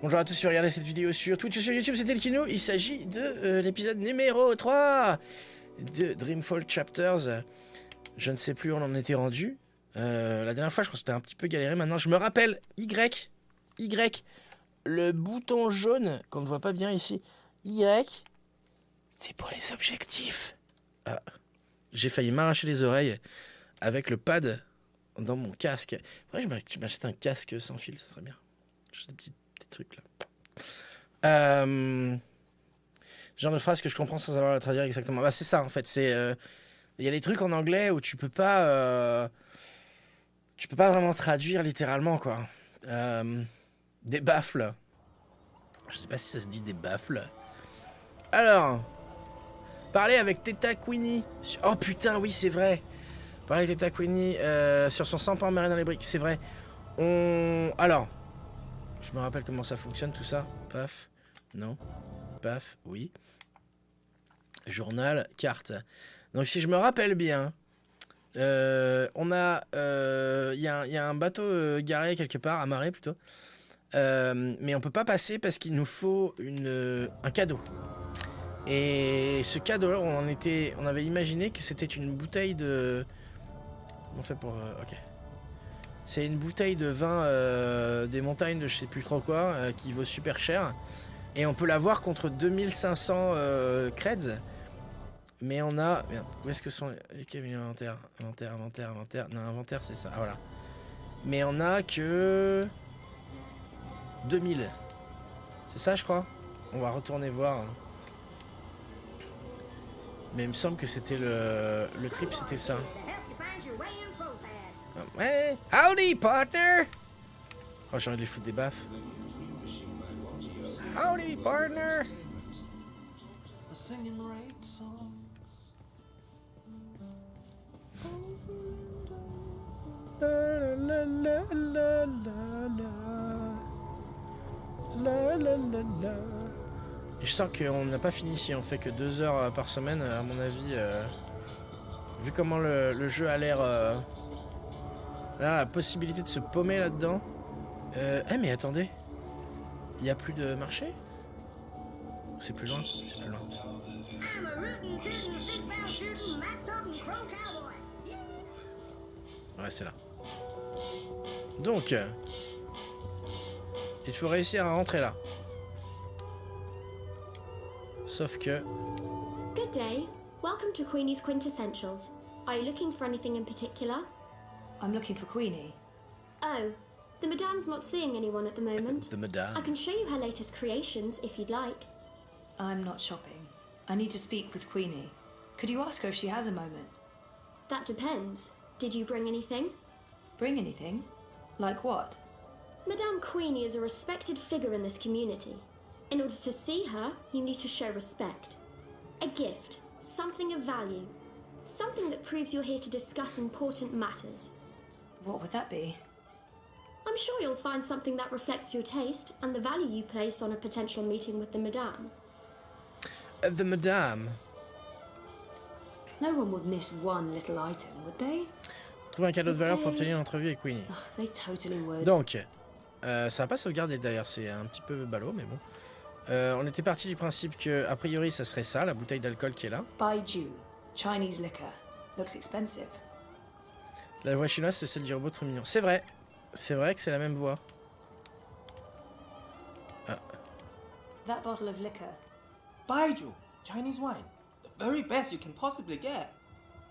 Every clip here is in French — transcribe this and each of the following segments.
Bonjour à tous qui regardez cette vidéo sur Twitch ou sur YouTube, c'était le Kino. Il s'agit de l'épisode numéro 3 de Dreamfall Chapters. Je ne sais plus où on en était rendu. La dernière fois, je crois que c'était un petit peu galéré. Maintenant, je me rappelle Y, le bouton jaune qu'on ne voit pas bien ici. Y, c'est pour les objectifs. Ah, j'ai failli m'arracher les oreilles avec le pad dans mon casque. Faudrait que je m'achète un casque sans fil, ça serait bien. Juste des petits trucs là. Genre de phrase que je comprends sans savoir la traduire exactement. Bah c'est ça en fait. C'est il y a des trucs en anglais où tu peux pas vraiment traduire littéralement quoi. Des baffles. Je sais pas si ça se dit des baffles. Alors, parler avec Teta Queenie. Oh putain oui c'est vrai. Parler avec Teta Queenie sur son 100 points marée dans les briques. C'est vrai. Alors. Je me rappelle comment ça fonctionne tout ça. Paf, non. Paf, oui. Journal, carte. Donc si je me rappelle bien, on a, il y a un bateau garé quelque part, amarré plutôt. Mais on peut pas passer parce qu'il nous faut un cadeau. Et ce cadeau-là, on avait imaginé que c'était une bouteille de. On fait pour. Ok. C'est une bouteille de vin des montagnes de je sais plus trop quoi qui vaut super cher. Et on peut l'avoir contre 2500 creds. Mais on a... Merde, où est-ce que sont les cabinets inventaires? Inventaire. Non, inventaire c'est ça. Ah voilà. Mais on a que... 2000. C'est ça je crois? On va retourner voir. Mais il me semble que c'était le trip c'était ça. Ouais, howdy partner! Oh j'ai envie de les foutre des baffes. Howdy partner! Je sens qu'on n'a pas fini si on fait que 2 heures par semaine, à mon avis. Vu comment le jeu a l'air... Là, la possibilité de se paumer là-dedans. Eh mais attendez. Il n'y a plus de marché? C'est plus loin, c'est plus loin. Ouais, c'est là. Donc, il faut réussir à rentrer là. Sauf que... Good day. Welcome to Queenie's Quintessentials. Are you looking for anything in particular? I'm looking for Queenie. Oh, the Madame's not seeing anyone at the moment. The Madame. I can show you her latest creations if you'd like. I'm not shopping. I need to speak with Queenie. Could you ask her if she has a moment? That depends. Did you bring anything? Bring anything? Like what? Madame Queenie is a respected figure in this community. In order to see her, you need to show respect. A gift, something of value. Something that proves you're here to discuss important matters. What would that be? I'm sure you'll find something that reflects your taste and the value you place on a potential meeting with the Madame. The Madame. No one would miss one little item, would they? Trouver un cadeau de valeur pour obtenir une entrevue avec Queenie. Oh, they totally would. Donc, ça va pas sauvegarder d'ailleurs, c'est un petit peu ballot, mais bon. On était parti du principe que, a priori, ça serait ça, la bouteille d'alcool qui est là. Baiju, Chinese liquor. Looks expensive. La voix chinoise, c'est celle du robot trop mignon. C'est vrai que c'est la même voix. Ah. That bottle of liquor. Baiju, Chinese wine, the very best you can possibly get.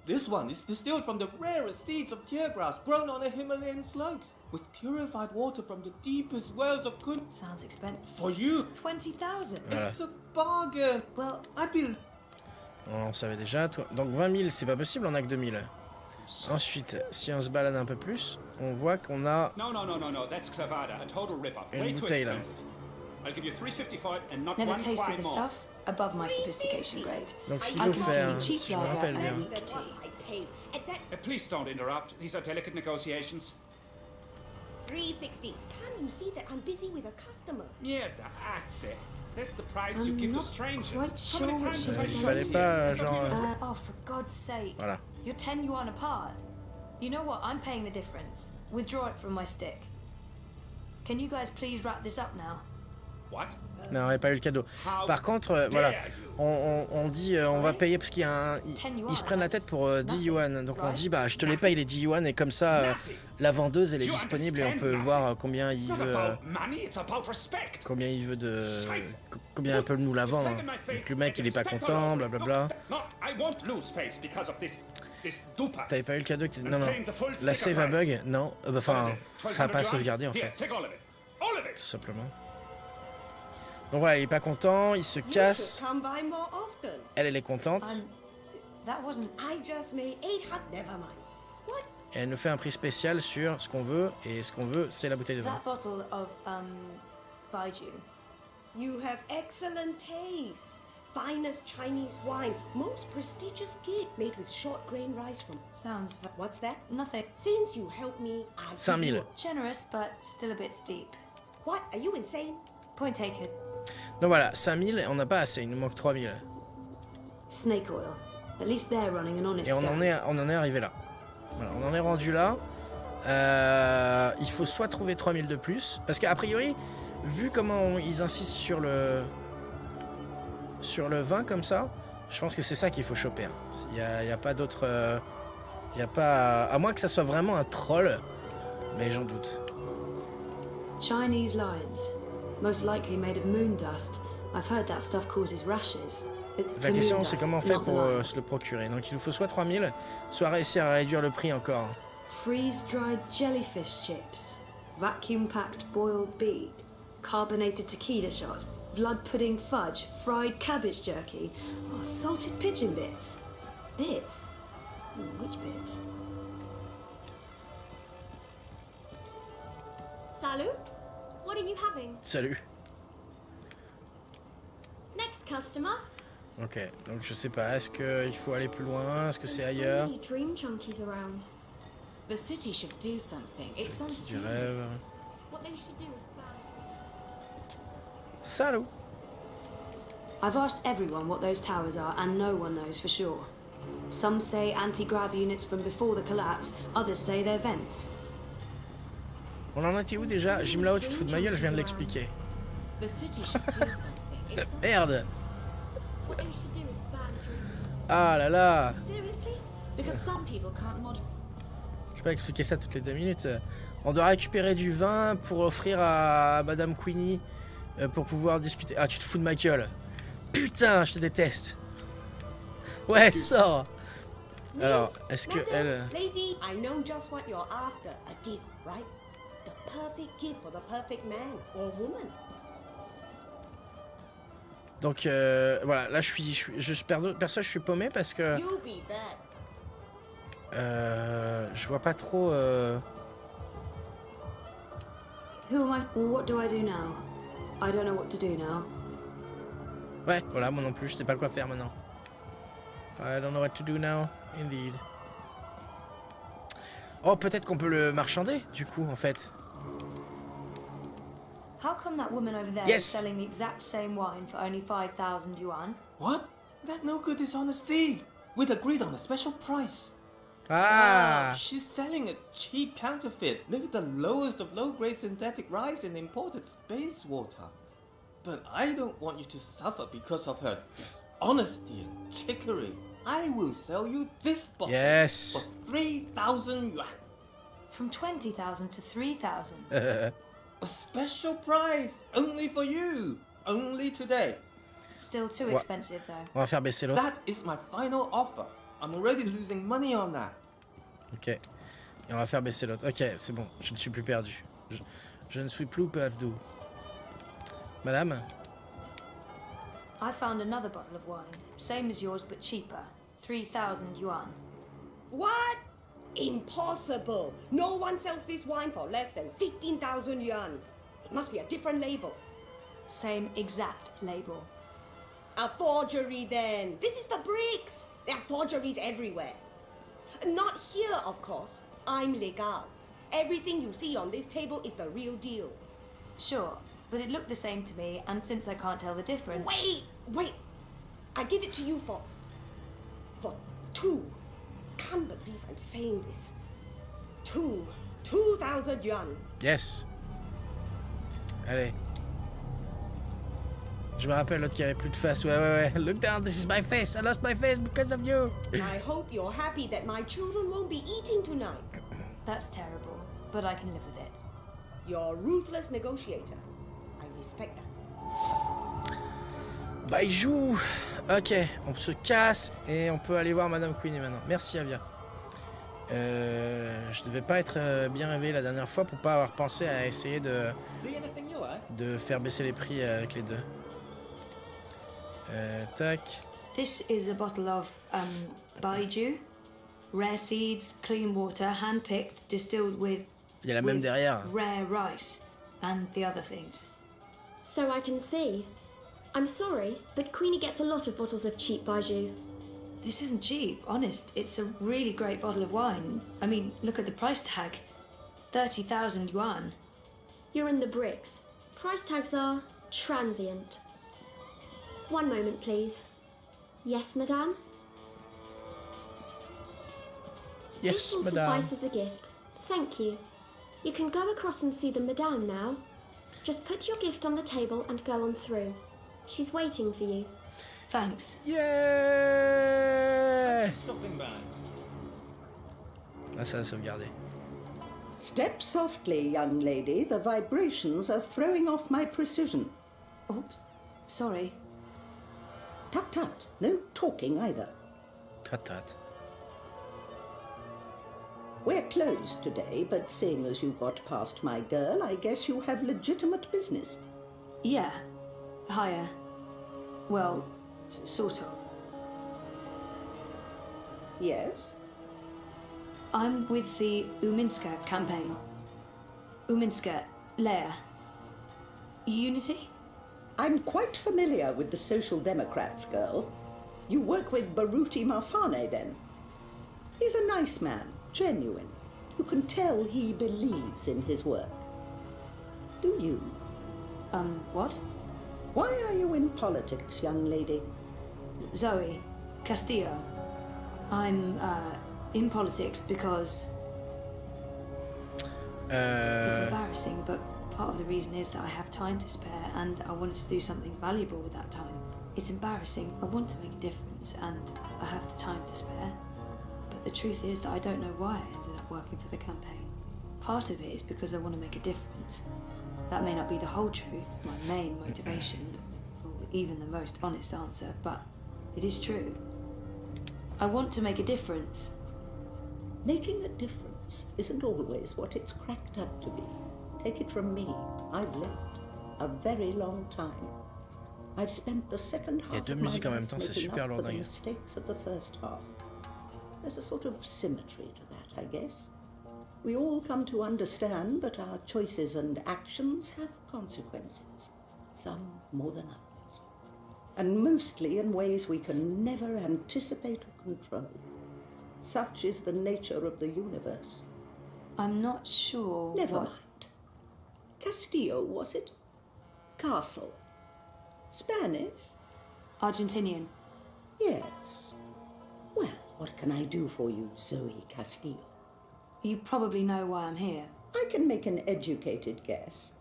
This one is distilled from the rarest seeds of tear grass grown on the Himalayan slopes, with purified water from the deepest wells of Kun. Sounds expensive. For you, 20,000. Voilà. it's a bargain. Well, I'd be. On savait déjà. Donc 20 000, c'est pas possible, on a que 2 000. Ensuite, si on se balade un peu plus, on voit qu'on a No, that's clavada, a total rip-off. une Way too bouteille là. expensive. I'll give you 350 for it and not never one tasted quid the more. stuff. Above my sophistication grade. Donc ce qu'il I faut can faire, see cheap si je me lager rappelle and bien, weak tea. Please don't interrupt. These are delicate negotiations. 360. Can't you see that I'm busy with a customer? Yeah, that's it. That's the price you give to strangers. quite How many sure what times she have I il said. told fallait you? pas I thought genre... you were- Oh, for God's sake. Voilà. You're 10 yuan apart. You know what? I'm paying the difference. Withdraw it from my stick. Can you guys please wrap this up now? What? Non, on n'avait pas eu le cadeau. How Par contre, dare voilà, you? on dit on va payer parce qu'il y a un... Ils se prennent la tête pour 10 yuan. Donc on dit bah je te les paye les 10 yuan et comme ça la vendeuse elle est disponible et on peut voir combien It's il not veut about money, it's about respect. combien il veut de combien il peut nous la vendre. Donc le mec il est pas content, blablabla. No, I won't lose face because of this duper. T'avais pas eu le cadeau non non. Paying the full La sticker save a price. bug? Non. Enfin, ça a pas sauvegardé en Here, fait, take all of it. All of tout it. simplement. Donc voilà, il est pas content, il se You casse. should come by more often. Elle est contente. That wasn't. I just made 800. Never mind. What? Et elle nous fait un prix spécial sur ce qu'on veut. Et ce qu'on veut, c'est la bouteille de vin. That bottle of, Baiju. You have excellent taste. Finest Chinese wine. Most prestigious gift made with short grain rice from. Sounds What's that? nothing. Since you helped me, I'll 5 give 000. you Generous, but still a bit steep. What? Are you insane? Point taken. Donc voilà, 5 000, on n'a pas assez, il nous manque 3 000. Snake oil. At least they're running an honest Et on en scam. est arrivé là. Voilà, on en est rendu là. Il faut soit trouver 3 000 de plus, parce qu'a priori, vu comment ils insistent sur le vin comme ça, je pense que c'est ça qu'il faut choper. Hein. Il y a pas d'autre... il y a pas... À moins que ça soit vraiment un troll, mais j'en doute. Chinese lions. Most likely made of moon dust. I've heard that stuff causes rashes. La question c'est comment faire pour se le procurer. Donc il nous faut soit 3 000, soit réussir à réduire le prix encore. Freeze-dried jellyfish chips. Vacuum-packed boiled beet. Carbonated tequila shots. Blood pudding fudge. Fried cabbage jerky. Oh, salted pigeon bits. Bits? Which bits? Salut? What are you having? Salut. Next customer. Ok, donc je sais pas, est-ce qu'il faut aller plus loin, est-ce que c'est There's so ailleurs? many dream junkies around. The city should do something. It's Qui du unseemly. rêve. What they should do is ban. Salut. I've asked everyone what those towers are, and no one knows for sure. Some say anti-grav units from before the collapse, others say they're vents. On en était où déjà? Jimlao, tu te fous de ma gueule, je viens de l'expliquer. The city should do something. It's Merde. What they should do is ban dream. Ah là là. Seriously? Because some people can't mod. Je peux pas expliquer ça toutes les 2 minutes. On doit récupérer du vin pour offrir à Madame Queenie pour pouvoir discuter. Ah, tu te fous de ma gueule. Putain, je te déteste. Ouais, sors. Alors, est-ce que Madam, elle... Lady, I know just what you're after. A gift, right? The perfect gift for the perfect man or woman. Donc voilà, là perso je suis paumé parce que You'll be back. je vois pas trop. Who am I? What do I do now? I don't know what to do now. Ouais, voilà, moi non plus, je sais pas quoi faire maintenant. I don't know what to do now, indeed. Oh, peut-être qu'on peut le marchander, du coup, en fait. How come that woman over there Yes. is selling the exact same wine for only 5,000 yuan? What? That no good dishonest thief. We'd agreed on a special price. Ah, She's selling a cheap counterfeit made with the lowest of low-grade synthetic rice and imported space water. But I don't want you to suffer because of her dishonesty and trickery. I will sell you this bottle yes. for 3,000 yuan. From 20,000 to 3,000. A special price, only for you, only today. Still too What? expensive though. On va faire baisser l'autre. That is my final offer. I'm already losing money on that. Ok. Et on va faire baisser l'autre. Ok, c'est bon, je ne suis plus perdu. Je ne suis plus perdu. Madame? I found another bottle of wine, same as yours but cheaper. 3,000 yuan. What? Impossible! No one sells this wine for less than 15,000 yuan. It must be a different label. Same exact label. A forgery then. This is the bricks. There are forgeries everywhere. Not here, of course. I'm legal. Everything you see on this table is the real deal. Sure, but it looked the same to me, and since I can't tell the difference... Wait! I give it to you for 2. Can't believe I'm saying this. 2,000 yuan. Yes. Allez. Je me rappelle l'autre qui avait plus de face. Ouais. Look down, this is my face. I lost my face because of you. I hope you're happy that my children won't be eating tonight. That's terrible, but I can live with it. You're a ruthless negotiator. I respect that. Baijou. Ok, on se casse et on peut aller voir Madame Queenie maintenant. Merci Avia. Je devais pas être bien réveillé la dernière fois pour pas avoir pensé à essayer See anything new, eh? de faire baisser les prix avec les deux. Tac. This is a bottle of Baiju. Rare seeds, clean water, hand-picked, distilled with... Il y a la même derrière. Rare rice and the other things. So I can see. I'm sorry, but Queenie gets a lot of bottles of cheap Baiju. This isn't cheap, honest. It's a really great bottle of wine. I mean, look at the price tag. 30,000 yuan. You're in the bricks. Price tags are transient. One moment, please. Yes, madame? Yes, This will madame. suffice as a gift. Thank you. You can go across and see the madame now. Just put your gift on the table and go on through. She's waiting for you. Thanks. Yeah. Stopping by. Ah, ça a sauvegardé. Step softly, young lady. The vibrations are throwing off my precision. Oops. Sorry. Tut tut. No talking either. Tut. We're closed today, but seeing as you got past my girl, I guess you have legitimate business. Yeah. Higher. Well, sort of. Yes? I'm with the Uminska campaign. Uminska, Leia. Unity? I'm quite familiar with the Social Democrats, girl. You work with Baruti Marfane, then? He's a nice man, genuine. You can tell he believes in his work. Do you? What? Why are you in politics, young lady? Zoe Castillo. I'm, in politics because... It's embarrassing, but part of the reason is that I have time to spare and I wanted to do something valuable with that time. It's embarrassing. I want to make a difference and I have the time to spare. But the truth is that I don't know why I ended up working for the campaign. Part of it is because I want to make a difference. That may not be the whole truth, my main motivation, or even the most honest answer, but it is true. I want to make a difference. Making a difference isn't always what it's cracked up to be. Take it from me, I've lived a very long time. I've spent the second half deux of my musiques en même life temps, c'est making super up for the lourdingue. mistakes of the first half. There's a sort of symmetry to that, I guess. We all come to understand that our choices and actions have consequences, some more than others, and mostly in ways we can never anticipate or control. Such is the nature of the universe. I'm not sure Never what... mind. Castillo, was it? Castle. Spanish? Argentinian. Yes. Well, what can I do for you, Zoe Castillo? You probably know why I'm here. I can make an educated guess.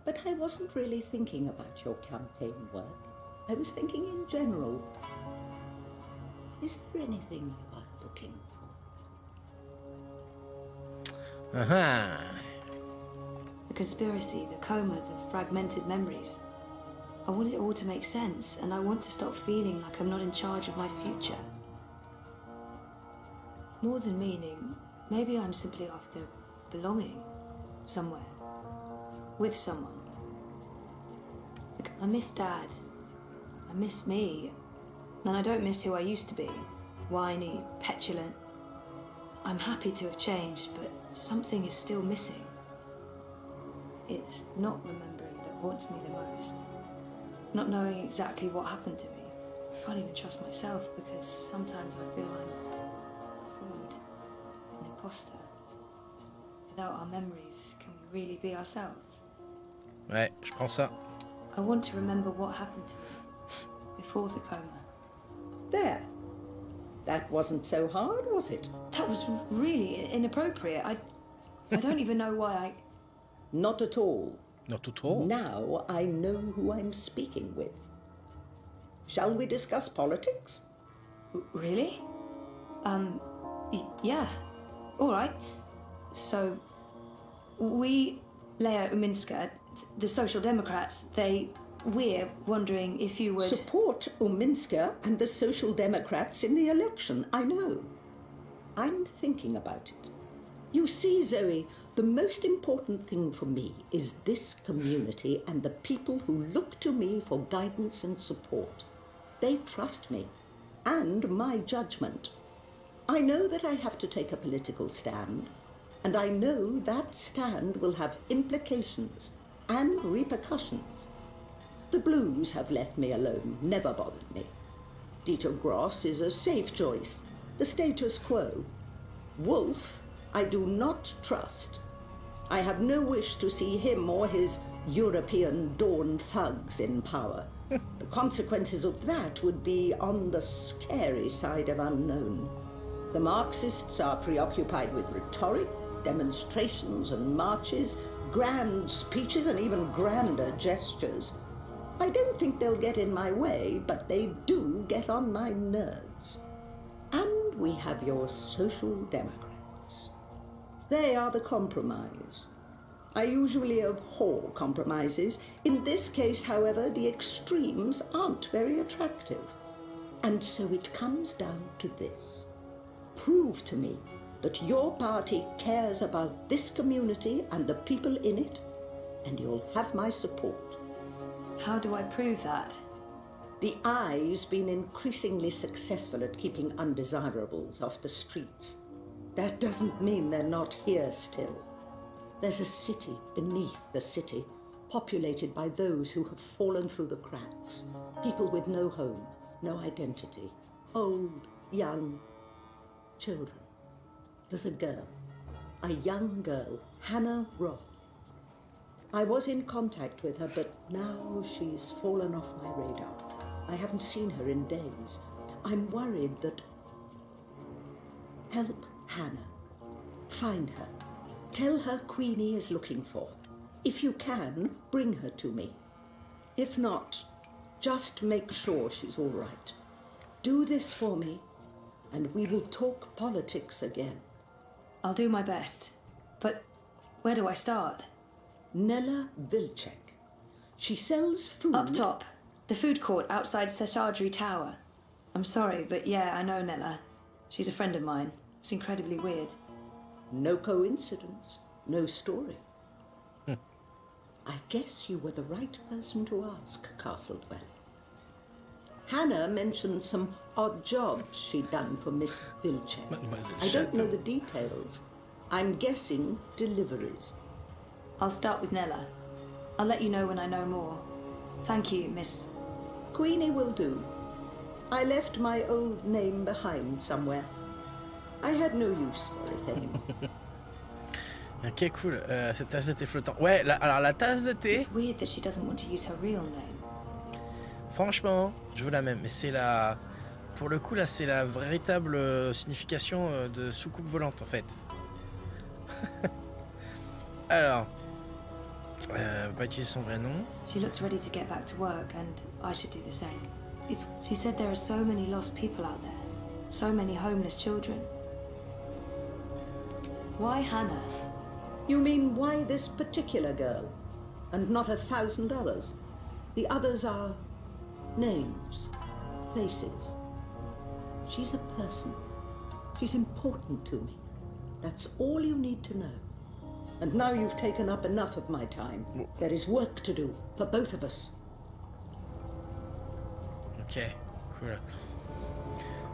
But I wasn't really thinking about your campaign work. I was thinking in general. Is there anything you are looking for? Aha. The conspiracy, the coma, the fragmented memories. I want it all to make sense, and I want to stop feeling like I'm not in charge of my future. More than meaning, maybe I'm simply after belonging somewhere, with someone. Like, I miss Dad. I miss me. And I don't miss who I used to be. Whiny, petulant. I'm happy to have changed, but something is still missing. It's not remembering that haunts me the most. Not knowing exactly what happened to me. I can't even trust myself because sometimes I feel I'm a fraud, an imposter. Without our memories, can we really be ourselves? Ouais, je prends ça. I want to remember what happened to me before the coma. There. That wasn't so hard, was it? That was really inappropriate. I don't even know why I... Not at all. Not at all. Now I know who I'm speaking with. Shall we discuss politics? Really? Yeah. All right. So, we, Leia Uminska, the Social Democrats, we're wondering if you would... Support Uminska and the Social Democrats in the election, I know. I'm thinking about it. You see, Zoe, the most important thing for me is this community and the people who look to me for guidance and support. They trust me and my judgment. I know that I have to take a political stand, and I know that stand will have implications and repercussions. The Blues have left me alone, never bothered me. Dieter Gross is a safe choice, the status quo. Wolf, I do not trust. I have no wish to see him or his European dawn thugs in power. The consequences of that would be on the scary side of unknown. The Marxists are preoccupied with rhetoric, demonstrations and marches, grand speeches and even grander gestures. I don't think they'll get in my way, but they do get on my nerves. And we have your Social Democrats. They are the compromise. I usually abhor compromises. In this case, however, the extremes aren't very attractive. And so it comes down to this. Prove to me that your party cares about this community and the people in it, and you'll have my support. How do I prove that? The Eye's been increasingly successful at keeping undesirables off the streets. That doesn't mean they're not here still. There's a city beneath the city, populated by those who have fallen through the cracks. People with no home, no identity. Old, young, children. There's a girl, a young girl, Hannah Roth. I was in contact with her, but now she's fallen off my radar. I haven't seen her in days. I'm worried that... Help Hannah. Find her. Tell her Queenie is looking for her. If you can, bring her to me. If not, just make sure she's all right. Do this for me, and we will talk politics again. I'll do my best. But where do I start? Nella Vilcek. She sells food... Up top. The food court outside Seshadri Tower. I'm sorry, but yeah, I know Nella. She's a friend of mine. It's incredibly weird. No coincidence. No story. I guess you were the right person to ask, Castlewell. Hannah mentioned some odd jobs she'd done for Miss Vilcek. I don't know the details. I'm guessing deliveries. I'll start with Nella. I'll let you know when I know more. Thank you, Miss... Queenie will do. I left my old name behind somewhere. I had no use for it anymore. Ok, cool. Cette tasse de thé flottant. Ouais, alors la tasse de thé... It's weird that she doesn't want to use her real name. Franchement, je veux la même. Mais c'est la... Pour le coup, là, c'est la véritable signification de soucoupe volante, en fait. Alors... pas utiliser son vrai nom. She looks ready to get back to work, and I should do the same. She said there are so many lost people out there. So many homeless children. Why Hannah? You mean why this particular girl, and not 1,000 others? The others are names, faces. She's a person. She's important to me. That's all you need to know. And now you've taken up enough of my time. There is work to do for both of us. Ok, cool.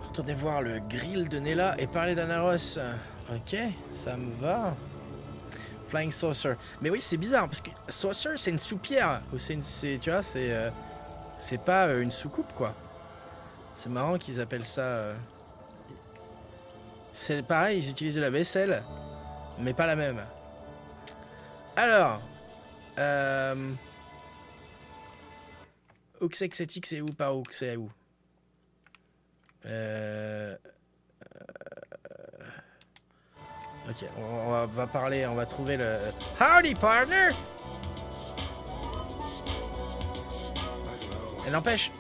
Retournez voir le grill de Nella et parler d'Anna Ross. Ok, ça me va. Flying Saucer. Mais oui, c'est bizarre parce que Saucer, c'est une soupière. Ou tu vois, c'est pas une soucoupe, quoi. C'est marrant qu'ils appellent ça. C'est pareil, ils utilisent de la vaisselle, mais pas la même. Alors, Oxexetic, c'est où par où? C'est où? Ok, on va parler, on va trouver le... Howdy, partner! Et n'empêche,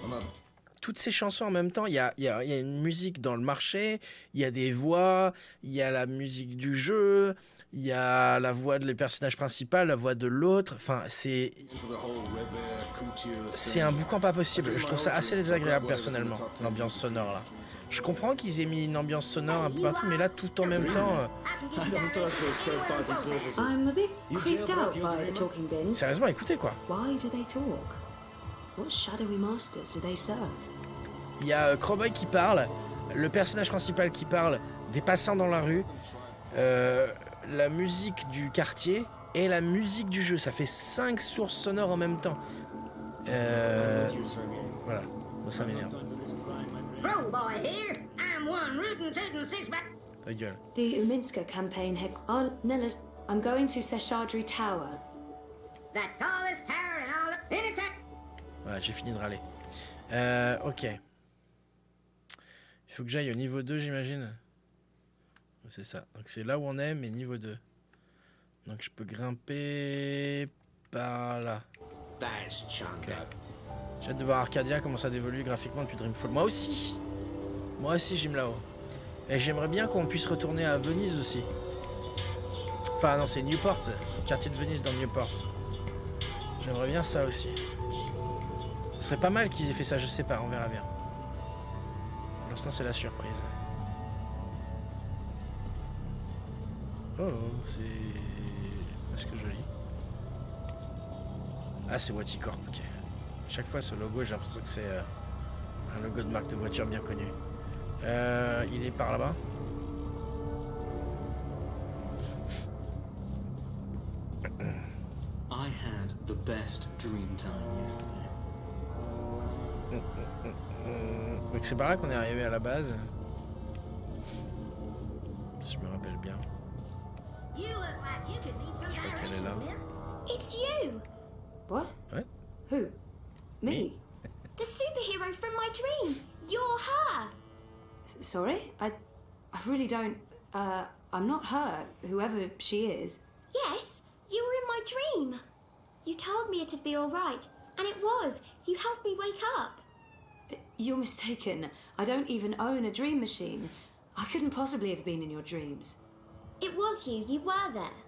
toutes ces chansons en même temps. Il y a une musique dans le marché, il y a des voix, il y a la musique du jeu, il y a la voix des personnages principaux, la voix de l'autre. Enfin, c'est un boucan pas possible. Je trouve ça assez désagréable personnellement, l'ambiance sonore là. Je comprends qu'ils aient mis une ambiance sonore un peu partout, mais là tout en même temps. I'm a bit creeped out by the talking bins. Sérieusement, écoutez quoi. Why do they talk? What shadowy masters do they serve? Il y a Crowboy qui parle, le personnage principal qui parle, des passants dans la rue, la musique du quartier et la musique du jeu. Ça fait 5 sources sonores en même temps. Voilà, ça m'énerve. Ta gueule. The Uminska campaign had Nella's. I'm going to Seshadri Tower. That's all this tower and all the in attack. Voilà, j'ai fini de râler. Ok. Il faut que j'aille au niveau 2, j'imagine. C'est ça. Donc c'est là où on est, mais niveau 2. Donc je peux grimper par là. Okay. J'ai hâte de voir Arcadia comment ça évolue graphiquement depuis Dreamfall. Moi aussi j'aime là-haut. Et j'aimerais bien qu'on puisse retourner à Venise aussi. Enfin non, c'est Newport, le quartier de Venise dans Newport. J'aimerais bien ça aussi. Ce serait pas mal qu'ils aient fait ça, je sais pas, on verra bien. Pour l'instant c'est la surprise. Oh, c'est... Est-ce que joli. Ah, c'est Waticorp, ok. Chaque fois ce logo, j'ai l'impression que c'est un logo de marque de voiture bien connu. Il est par là-bas. I had the best dream time yesterday. Donc c'est par là qu'on est arrivé à la base. Si je me rappelle bien. Je crois qu'elle est là. It's you! What? What? Who? Me? The superhero from my dream! You're her! Sorry? I really don't. I'm not her, whoever she is. Yes, you were in my dream. You told me it'd be alright, and it was. You helped me wake up. You're mistaken. I don't even own a dream machine. I couldn't possibly have been in your dreams. It was you. You were there.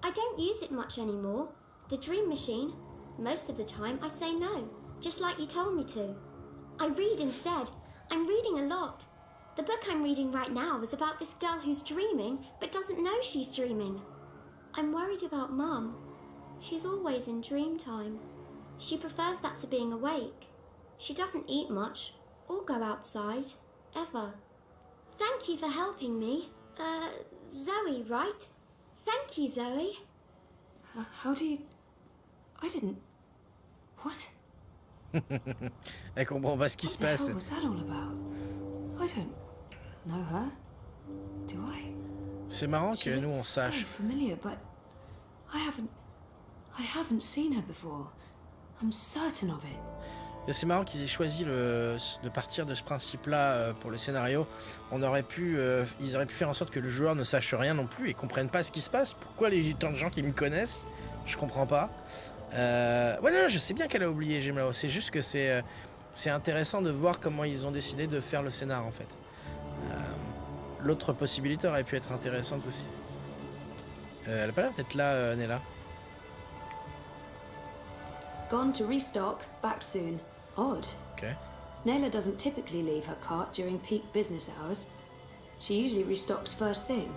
I don't use it much anymore. The dream machine. Most of the time I say no, just like you told me to. I read instead. I'm reading a lot. The book I'm reading right now is about this girl who's dreaming but doesn't know she's dreaming. I'm worried about Mum. She's always in dream time. She prefers that to being awake. She doesn't eat much or go outside, ever. Thank you for helping me. Zoe, right? Thank you, Zoe. How do you... I didn't... What? Elle comprend pas ce qui se What the passe. hell was that all about? I don't know her. Do I? C'est marrant She que nous on looks sache. so familiar, but I haven't seen her before. I'm certain of it. Et c'est marrant qu'ils aient choisi de partir de ce principe-là pour le scénario. Ils auraient pu faire en sorte que le joueur ne sache rien non plus et comprenne pas ce qui se passe. Pourquoi tant de gens qui me connaissent, je comprends pas. Ouais, non, je sais bien qu'elle a oublié Gemlao. C'est juste que c'est intéressant de voir comment ils ont décidé de faire le scénar en fait. L'autre possibilité aurait pu être intéressante aussi. Elle a pas l'air d'être là, Nella. Gone to restock, back soon. Odd. Ok. Nayla doesn't typically leave her cart during peak business hours. She usually restocks first thing.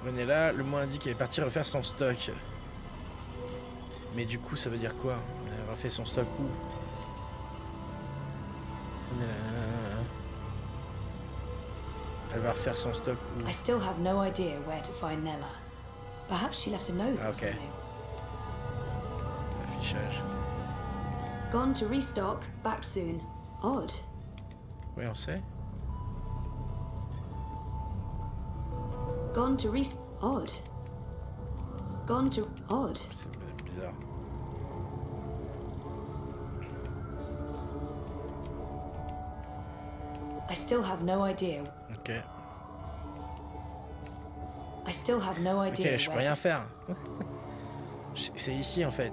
Nella, le mot indique qu'elle est partie refaire son stock. Mais du coup, ça veut dire quoi? Elle refait son stock où? Elle va refaire son stock où? I still have no idea where to find Nella. Perhaps she left a note or Okay. something. Affichage. Gone to restock, back soon. Odd. Oui, on sait. Gone to odd. Gone to odd. C'est bizarre. I still have no idea. Ok. I still have no Ok, idea je peux where rien to... faire. C'est ici en fait.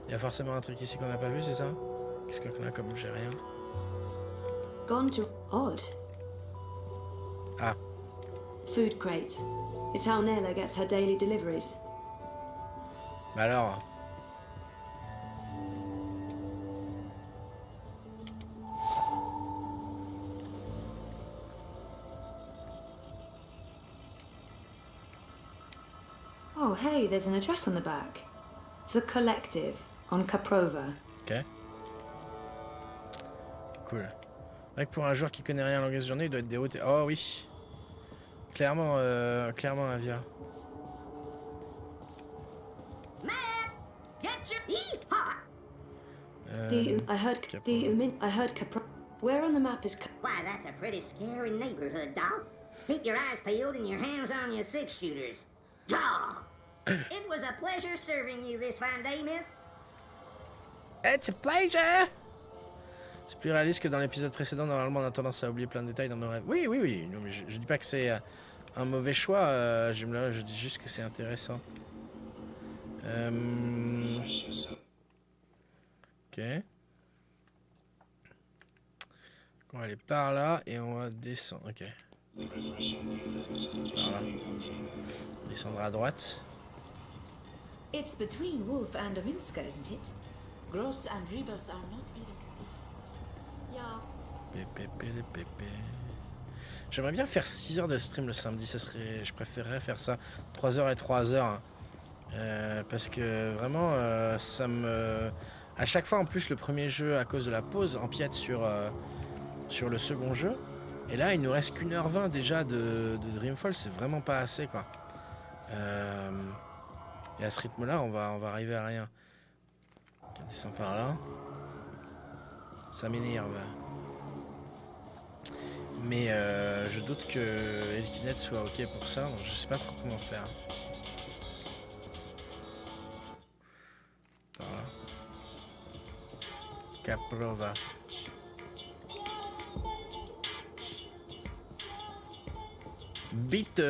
Il y a forcément un truc ici qu'on n'a pas vu, c'est ça? Qu'est-ce qu'on a comme j'ai rien? Gone to odd. Ah. Food crates. It's how Nella gets her daily deliveries. Bah alors. Oh, hey, there's an address on the back. The Collective on Caprova. Ok. Cool. C'est vrai que pour un joueur qui connaît rien à l'anglais de journée, il doit être dérouté. Oh oui. Clairement, clairement Avia. I heard Capro. Where on the map is Why, that's a pretty scary neighborhood, doll. Keep your eyes peeled and your hands on your six-shooters. Draw! It was a pleasure serving you this fine day, miss. It's a pleasure! C'est plus réaliste que dans l'épisode précédent. Normalement, on a tendance à oublier plein de détails dans nos rêves. Oui, oui, oui. Non, mais je dis pas que c'est un mauvais choix. Je dis juste que c'est intéressant. Ok. On va aller par là et on va descendre. Ok. Par là. Descendre à droite. It's between Wolf and Ominska, isn't it? Gross and Rebus are not even competing. Yeah. J'aimerais bien faire 6 heures de stream le samedi. Ça serait, je préférerais faire ça 3 heures et 3 heures. Parce que vraiment, ça me... À chaque fois, en plus, le premier jeu, à cause de la pause, empiète sur le second jeu. Et là, il nous reste qu'1h20 déjà de Dreamfall. C'est vraiment pas assez, quoi. Et à ce rythme-là, on va arriver à rien. On descend par là. Ça m'énerve. Mais je doute que Elkinet soit ok pour ça. Donc je sais pas trop comment faire. Par là. Caprova. Bite.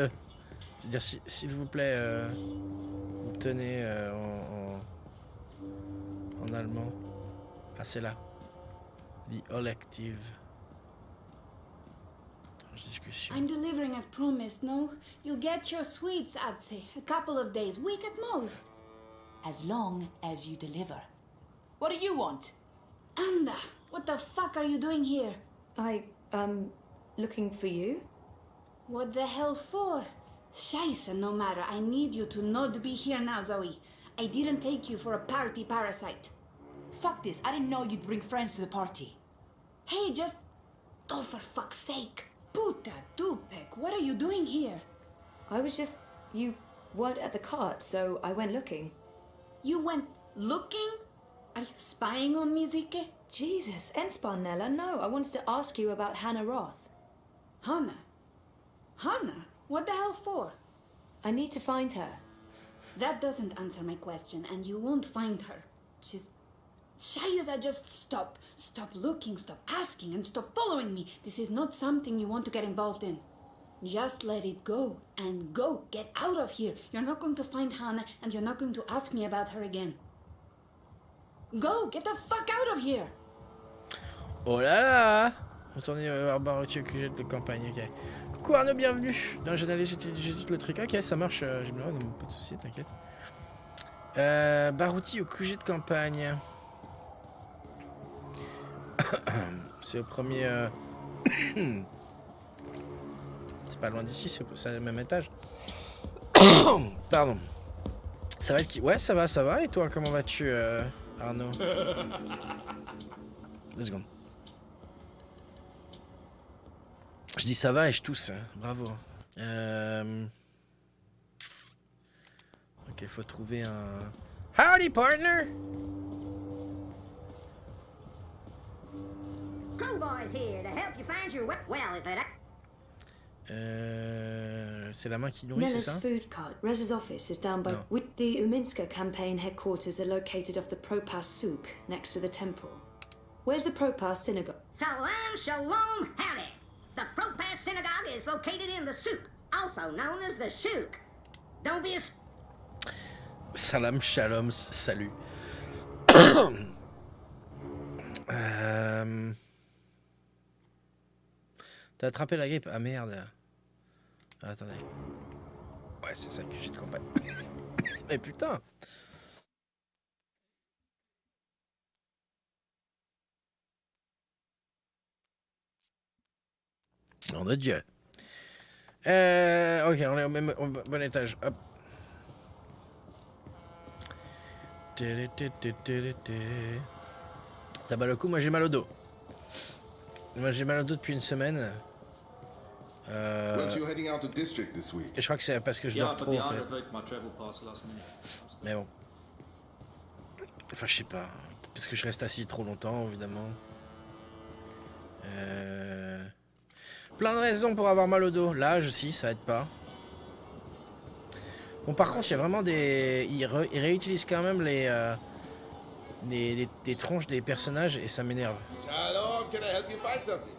C'est-à-dire, s'il vous plaît, vous tenez en allemand. Ah, c'est là. The Collective. Discussion. I'm delivering as promised, no? You'll get your sweets, I'd say. A couple of days, week at most. As long as you deliver. What do you want? Anda, what the fuck are you doing here? Looking for you? What the hell for? Scheisse, no matter. I need you to not be here now, Zoe. I didn't take you for a party parasite. Fuck this, I didn't know you'd bring friends to the party. Hey, just... Oh, for fuck's sake. Puta Dupek, what are you doing here? I was just... You weren't at the cart, so I went looking. You went looking? Are you spying on me, Zike? Jesus, Ensparnella, no. I wanted to ask you about Hannah Roth. Hannah? Hannah? What the hell for? I need to find her. That doesn't answer my question, and you won't find her. She's... Shayza, just stop. Stop looking, stop asking, and stop following me. This is not something you want to get involved in. Just let it go, and go. Get out of here. You're not going to find Hannah, and you're not going to ask me about her again. Go, get the fuck out of here. Oh là là. Retournez voir Barotti au QG de campagne, ok. Coucou Arnaud, bienvenue. Non, j'ai tout le truc. Ok, ça marche, j'ai bien, non, pas de soucis, t'inquiète. Barouti au QG de campagne. C'est au premier... C'est pas loin d'ici, c'est le même étage. Pardon. Ça va être... Ouais, ça va. Et toi, comment vas-tu, Arnaud? 2 secondes. Je dis ça va et je tousse. Hein. Bravo. Ok, faut trouver un... Howdy, partner! Crowboy's here to help you find your way. Well, if it... C'est la main qui nourrit, c'est ça? Nella's food cart. Rez's office is down by... No. With the Uminska campaign headquarters are located off the Propas Souk, next to the temple. Where's the Propas synagogue? Salam Shalom Howdy. The Propas Synagogue is located in the souk, also known as the shuk. Don't be a... Salam, shalom, salut. T'as attrapé la grippe? Ah merde. Ah, attendez. Ouais, c'est ça que j'ai de campagne. Mais putain. On a Dieu. Ok, on est au bon étage. Hop. T'as mal au cou? Moi j'ai mal au dos. Moi j'ai mal au dos depuis une semaine. Weren't you heading out of district this week? Et je crois que c'est parce que je dors trop en fait. Mais bon. Enfin je sais pas. Parce que je reste assis trop longtemps évidemment. Plein de raisons pour avoir mal au dos. L'âge aussi, ça aide pas. Bon par contre il y a vraiment des... Ils réutilisent quand même des tronches des personnages et ça m'énerve.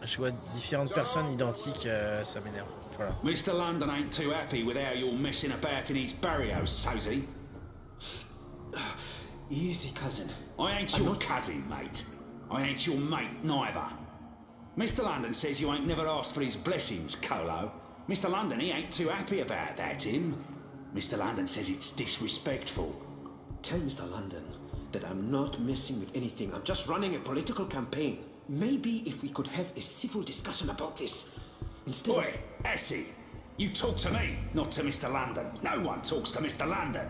Je vois différentes personnes identiques, ça m'énerve. Voilà. Mr. London ain't too happy with how you're messing about in his barrios, so's he? Easy, cousin. I ain't your cousin, mate. I ain't your mate, neither. Mr. London says you ain't never asked for his blessings, Colo. Mr. London, he ain't too happy about that, him. Mr. London says it's disrespectful. Tell Mr. London that I'm not messing with anything. I'm just running a political campaign. Maybe if we could have a civil discussion about this. Instead Oi, Essie, you talk to me, not to Mr. London. No one talks to Mr. London.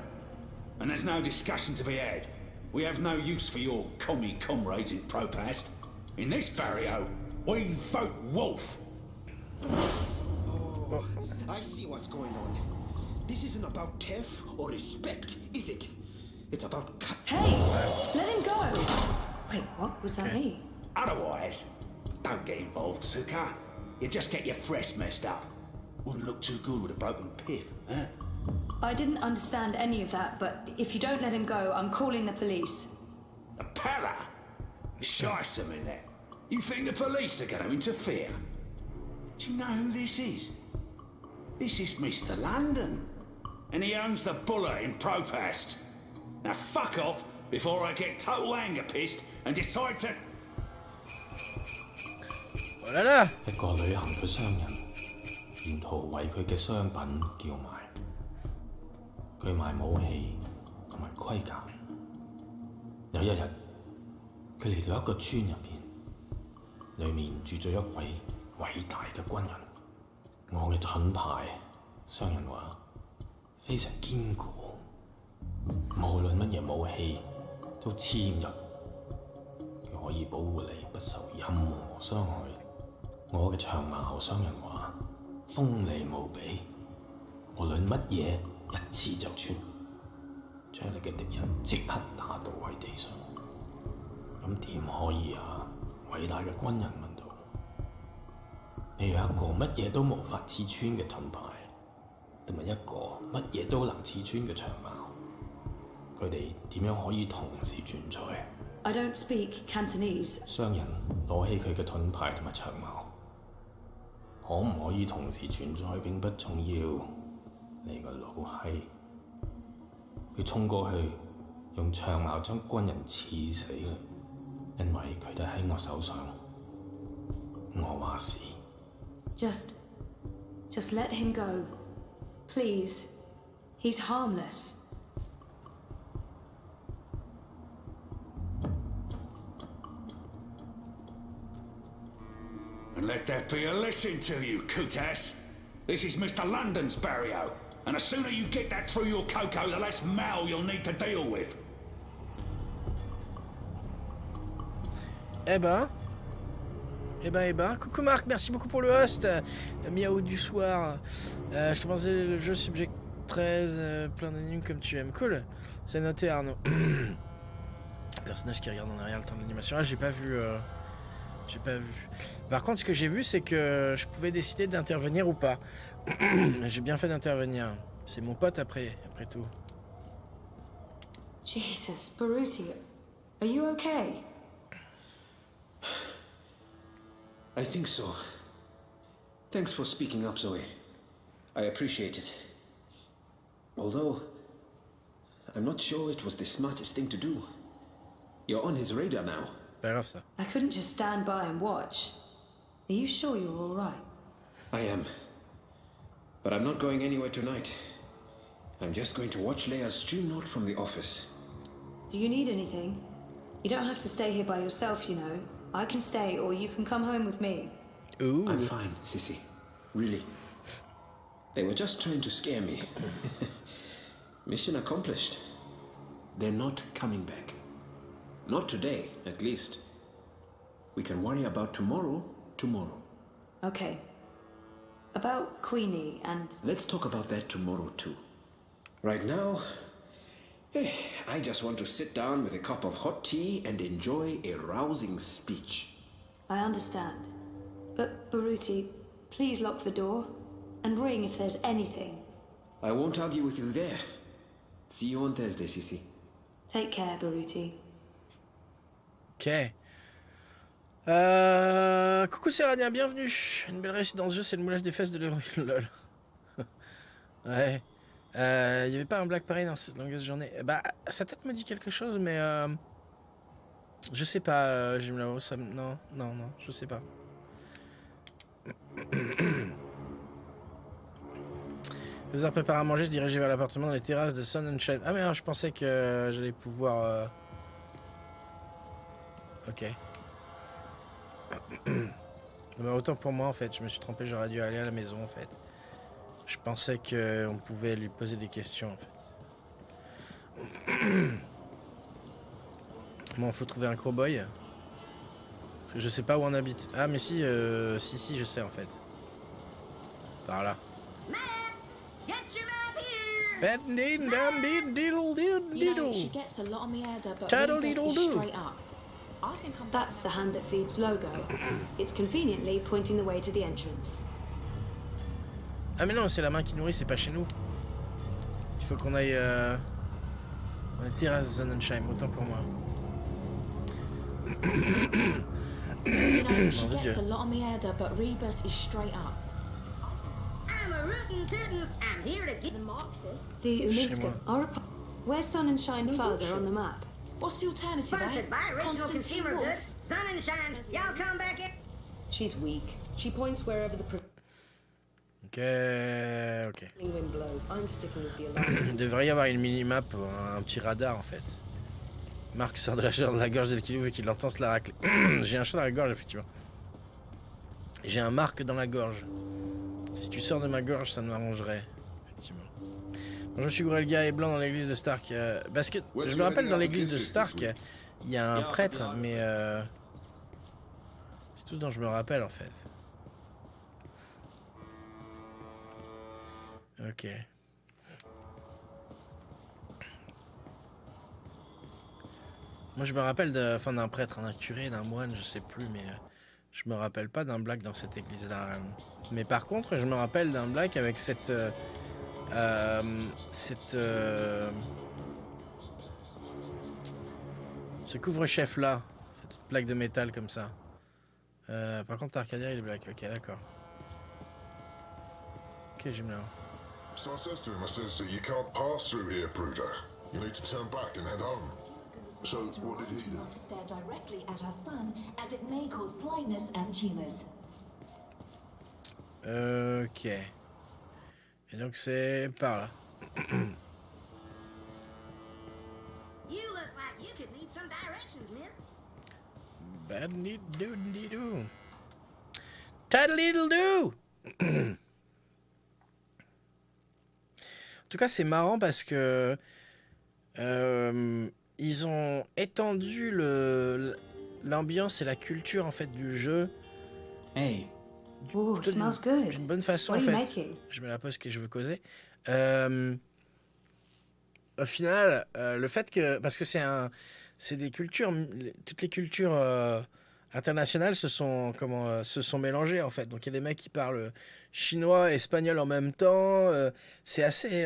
And there's no discussion to be had. We have no use for your commie comrades in Propast. In this barrio, we vote wolf. Oh, I see what's going on. This isn't about TEF or respect, is it? It's about... Hey! Let him go! Wait, what? Was that me? Otherwise, don't get involved, Suka. You just get your fresh messed up. Wouldn't look too good with a broken piff, huh? I didn't understand any of that, but if you don't let him go, I'm calling the police. A pala? Shice them in there. You think the police are going to interfere? Do you know who this is? This is Mr. London. And he owns the bullet in Propast. Now fuck off before I get total anger pissed and decide to... Oh là là! 一個旅行嘅商人，沿途為佢嘅商品叫賣。佢賣武器同埋盔甲。有一日，佢嚟到一個村入邊，裡面住咗一位偉大嘅軍人。我嘅盾牌，商人話非常堅固，無論乜嘢武器都黐入，佢可以保護你不受任何傷害。我嘅長矛，商人話鋒利無比，無論乜嘢一刺就穿，將你嘅敵人即刻打倒喺地上。咁點可以啊？偉大嘅軍人問道。你有一個乜嘢都無法刺穿嘅盾牌，同埋一個乜嘢都能刺穿嘅長矛，佢哋點樣可以同時存在 I don't speak Cantonese. 商人攞起佢嘅盾牌同埋長矛，可唔可以同時存在並不重要。你個老閪，佢衝過去，用長矛將軍人刺死啦，因為佢哋喺我手上。我話事。Just let him go. Please. He's harmless. And let that be a lesson to you, Kutas. This is Mr. London's barrio, and the sooner you get that through your cocoa, the less mal you'll need to deal with. Eh ben, coucou Marc, merci beaucoup pour le host. Miaou du soir. Je commençais le jeu Subject 13, plein d'animes comme tu aimes. Cool, c'est noté Arnaud. Personnage qui regarde en arrière le temps de l'animation. Ah, j'ai pas vu. Par contre, ce que j'ai vu, c'est que je pouvais décider d'intervenir ou pas. J'ai bien fait d'intervenir. C'est mon pote après tout. Jesus, Baruti, are you okay? I think so. Thanks for speaking up, Zoe. I appreciate it. Although, I'm not sure it was the smartest thing to do. You're on his radar now. Pas grave ça. I couldn't just stand by and watch. Are you sure you're all right? I am. But I'm not going anywhere tonight. I'm just going to watch Leia's stream note from the office. Do you need anything? You don't have to stay here by yourself, you know. I can stay, or you can come home with me. Ooh. I'm fine, Sissy. Really. They were just trying to scare me. Mission accomplished. They're not coming back. Not today, at least. We can worry about tomorrow, Okay. About Queenie and... Let's talk about that tomorrow, too. Right now, I just want to sit down with a cup of hot tea and enjoy a rousing speech. I understand. But, Baruti, please lock the door. And ring if there's anything. I won't argue with you there. See you on Thursday, Sissy. Take care, Baruti. Ok. Coucou Serania, bienvenue. Une belle réussite dans ce jeu, c'est le moulage des fesses de l'héroïne, lol. Ouais. Y avait pas un black pareil dans cette longueuse journée. Bah, sa tête me dit quelque chose, mais je sais pas, Jim ça... Non, je sais pas. Les heures préparées à manger, se diriger vers l'appartement dans les terrasses de Sun and Shine. Ah mais non, je pensais que j'allais pouvoir... Ok. Bah, autant pour moi en fait, je me suis trompé, j'aurais dû aller à la maison en fait. Je pensais qu'on pouvait lui poser des questions en fait. Bon, faut trouver un crowboy. Parce que je sais pas où on habite. Ah mais si, si, je sais en fait. Par là. That's the hand that feeds logo. It's conveniently pointing the way to the entrance. Ah mais non, c'est la main qui nourrit, c'est pas chez nous. Il faut qu'on aille dans les terrasses de Sonnenschein, autant pour moi. You know, she gets a lot of meander, but Rebus is straight up. I'm a rootin' tootin'. I'm here to get The Marxists. The Uminska are Where's Sun and Shine Plaza on the map? What's the alternative, sponsored by Original Constantine Consumer Wolf? Goods. Sun and Shine. Y'all come back in. She's weak. She points wherever the Ok. wind blows. I'm sticking with the alarm. Il devrait y avoir une mini-map, un petit radar en fait. Marc sort de la chair de la gorge dès qu'il ouvre et qu'il entend se la racler. J'ai un chat dans la gorge, effectivement. J'ai un marque dans la gorge. Si tu sors de ma gorge, ça m'arrangerait. Effectivement. Bonjour, je suis Gourelga et Blanc dans l'église de Stark. Parce que je me rappelle dans l'église de Stark, il y a un prêtre, mais c'est tout ce dont je me rappelle en fait. Ok. Moi je me rappelle d'un prêtre, d'un curé, d'un moine, je sais plus, mais je me rappelle pas d'un black dans cette église-là. Mais par contre, je me rappelle d'un black avec cette ce couvre-chef là, cette plaque de métal comme ça. Par contre, Arcadia il est black. Ok, d'accord. Ok, j'aime là. So I says to him, I says, you can't pass through here, Prudo. You need to turn back and head home. So what did he do? Not to stare directly at her son, as it may cause blindness and tumors. Ok. Et donc c'est par là. You look like you could need some directions, miss. Bad need do do. Tiddle do. En tout cas, c'est marrant parce que ils ont étendu l'ambiance et la culture en fait du jeu. Hey. Ooh, smells good. D'une bonne façon What en are you fait. making? Je me la pose que je veux causer. Au final, le fait que parce que c'est des cultures, toutes les cultures internationales se sont mélangées en fait. Donc il y a des mecs qui parlent chinois, espagnol en même temps. C'est assez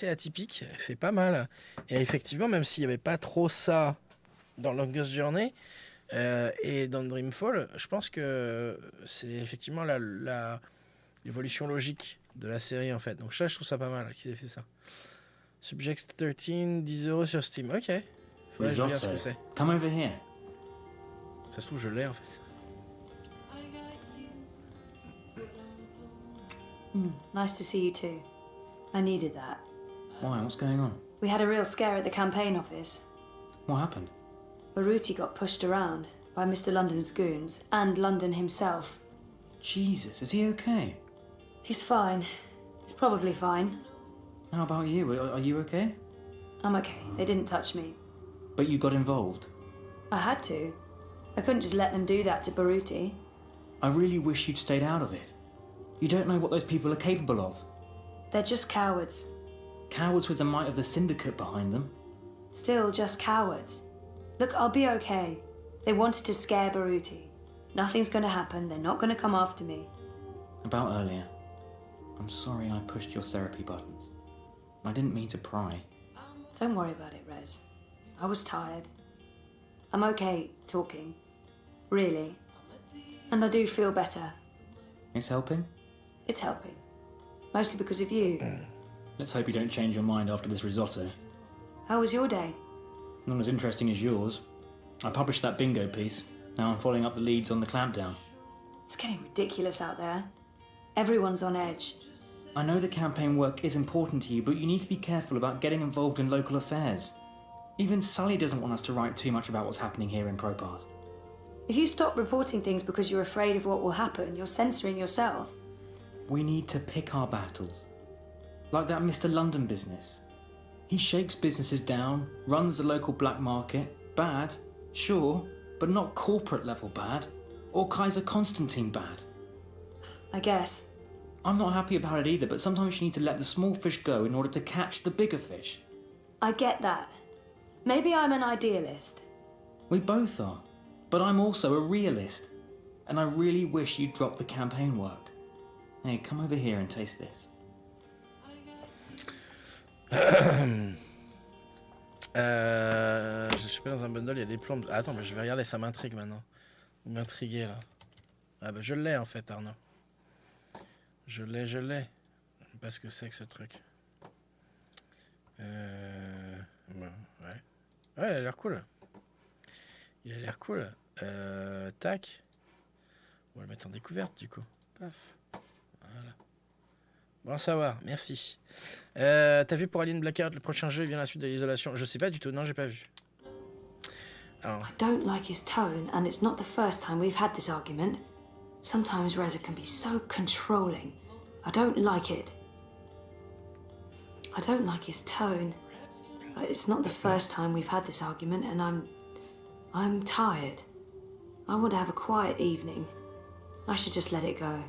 atypique. C'est pas mal. Et effectivement, même s'il y avait pas trop ça dans Longest Journey et dans Dreamfall, je pense que c'est effectivement l'évolution logique de la série en fait. Donc ça, je trouve ça pas mal qu'ils aient fait ça. Subject 13, 10 € sur Steam. Ok, Ouais, je regarde ce que Risotto. c'est. Come over here. Ça se trouve, je l'ai en fait. Nice to see you too. I needed that. Why? What's going on? We had a real scare at the campaign office. What happened? Baruti got pushed around by Mr. London's goons and London himself. Jesus, is he okay? He's fine. He's probably fine. How about you? Are you okay? I'm okay. They didn't touch me. But you got involved. I had to. I couldn't just let them do that to Baruti. I really wish you'd stayed out of it. You don't know what those people are capable of. They're just cowards. Cowards with the might of the syndicate behind them. Still just cowards. Look, I'll be okay. They wanted to scare Baruti. Nothing's gonna happen. They're not gonna come after me. About earlier. I'm sorry I pushed your therapy buttons. I didn't mean to pry. Don't worry about it, Rez. I was tired. I'm okay talking. Really. And I do feel better. It's helping? It's helping. Mostly because of you. Let's hope you don't change your mind after this risotto. How was your day? Not as interesting as yours. I published that bingo piece. Now I'm following up the leads on the clampdown. It's getting ridiculous out there. Everyone's on edge. I know the campaign work is important to you, but you need to be careful about getting involved in local affairs. Even Sully doesn't want us to write too much about what's happening here in Propast. If you stop reporting things because you're afraid of what will happen, you're censoring yourself. We need to pick our battles. Like that Mr. London business. He shakes businesses down, runs the local black market. Bad, sure, but not corporate level bad. Or Kaiser Constantine bad. I guess. I'm not happy about it either, but sometimes you need to let the small fish go in order to catch the bigger fish. I get that. Maybe I'm an idealist. We both are. But I'm also a realist. And I really wish you'd drop the campaign work. Hey, come over here and taste this. Je suis pas dans un bundle, il y a des plombes. Attends, mais je vais regarder, ça m'intrigue maintenant. Vous m'intriguez là. Ah bah je l'ai en fait, Arnaud. Je l'ai. Je sais pas ce que c'est que ce truc. Bon, ouais. Ouais, il a l'air cool. Il a l'air cool. Tac. On va le mettre en découverte du coup. Paf. Voilà. Bon à savoir, merci. T'as vu pour Alien Blackout, le prochain jeu vient à la suite de l'isolation? Je sais pas du tout, non j'ai pas vu. Alors. I don't like his tone, and it's not the first time we've had this argument. Sometimes Reza can be so controlling. I don't like it. I don't like his tone. But it's not the first time we've had this argument, and I'm tired. I want to have a quiet evening. I should just let it go.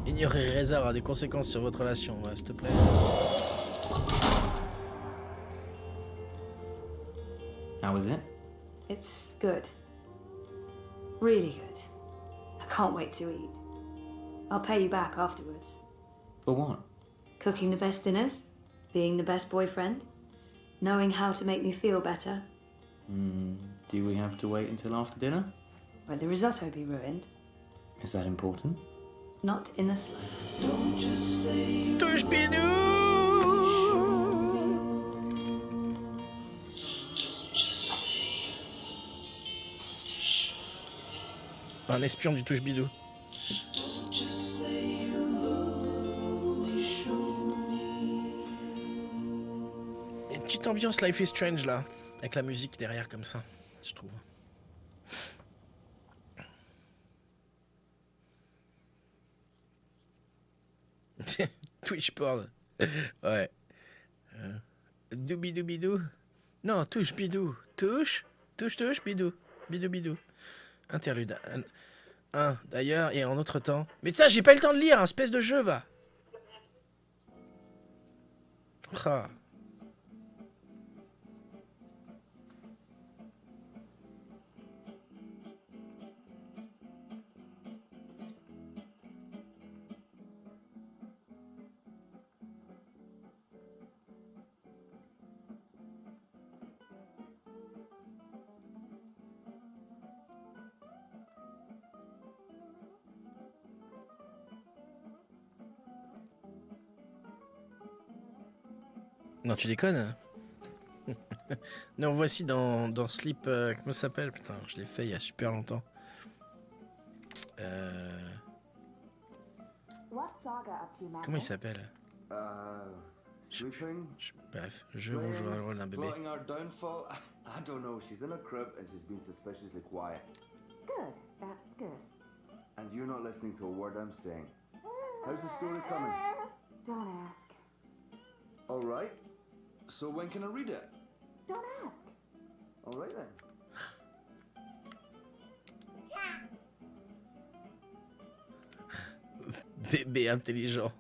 Ignorer Reza aura des conséquences sur votre relation, ouais, s'il te plaît. How was it? It's good. Really good. I can't wait to eat. I'll pay you back afterwards. For what? Cooking the best dinners, being the best boyfriend, knowing how to make me feel better. Do we have to wait until after dinner? Won't the risotto be ruined? Is that important? Not in the slightest. Touche bidou. Un espion du touche bidou. Il y a une petite ambiance Life is Strange là, avec la musique derrière comme ça, je trouve. Twitch porn. Ouais. Doubidou. Non, touche bidou. Touche, bidou. Bidou. Interlude. D'ailleurs, et en autre temps. Mais putain, j'ai pas eu le temps de lire, un espèce de jeu, va. Ah. Non, tu déconnes. Non, voici dans Sleep... comment ça s'appelle? Putain, je l'ai fait il y a super longtemps. Comment il s'appelle? Bref, jeu où on joue le rôle d'un bébé. Plotting our downfall? I don't know. She's in a crib and she's been suspiciously quiet. Good, that's good. And you're not listening to a word I'm saying. How's the story coming? Don't ask. All right. So when can I read it? Don't ask. All right then. Bébé intelligent.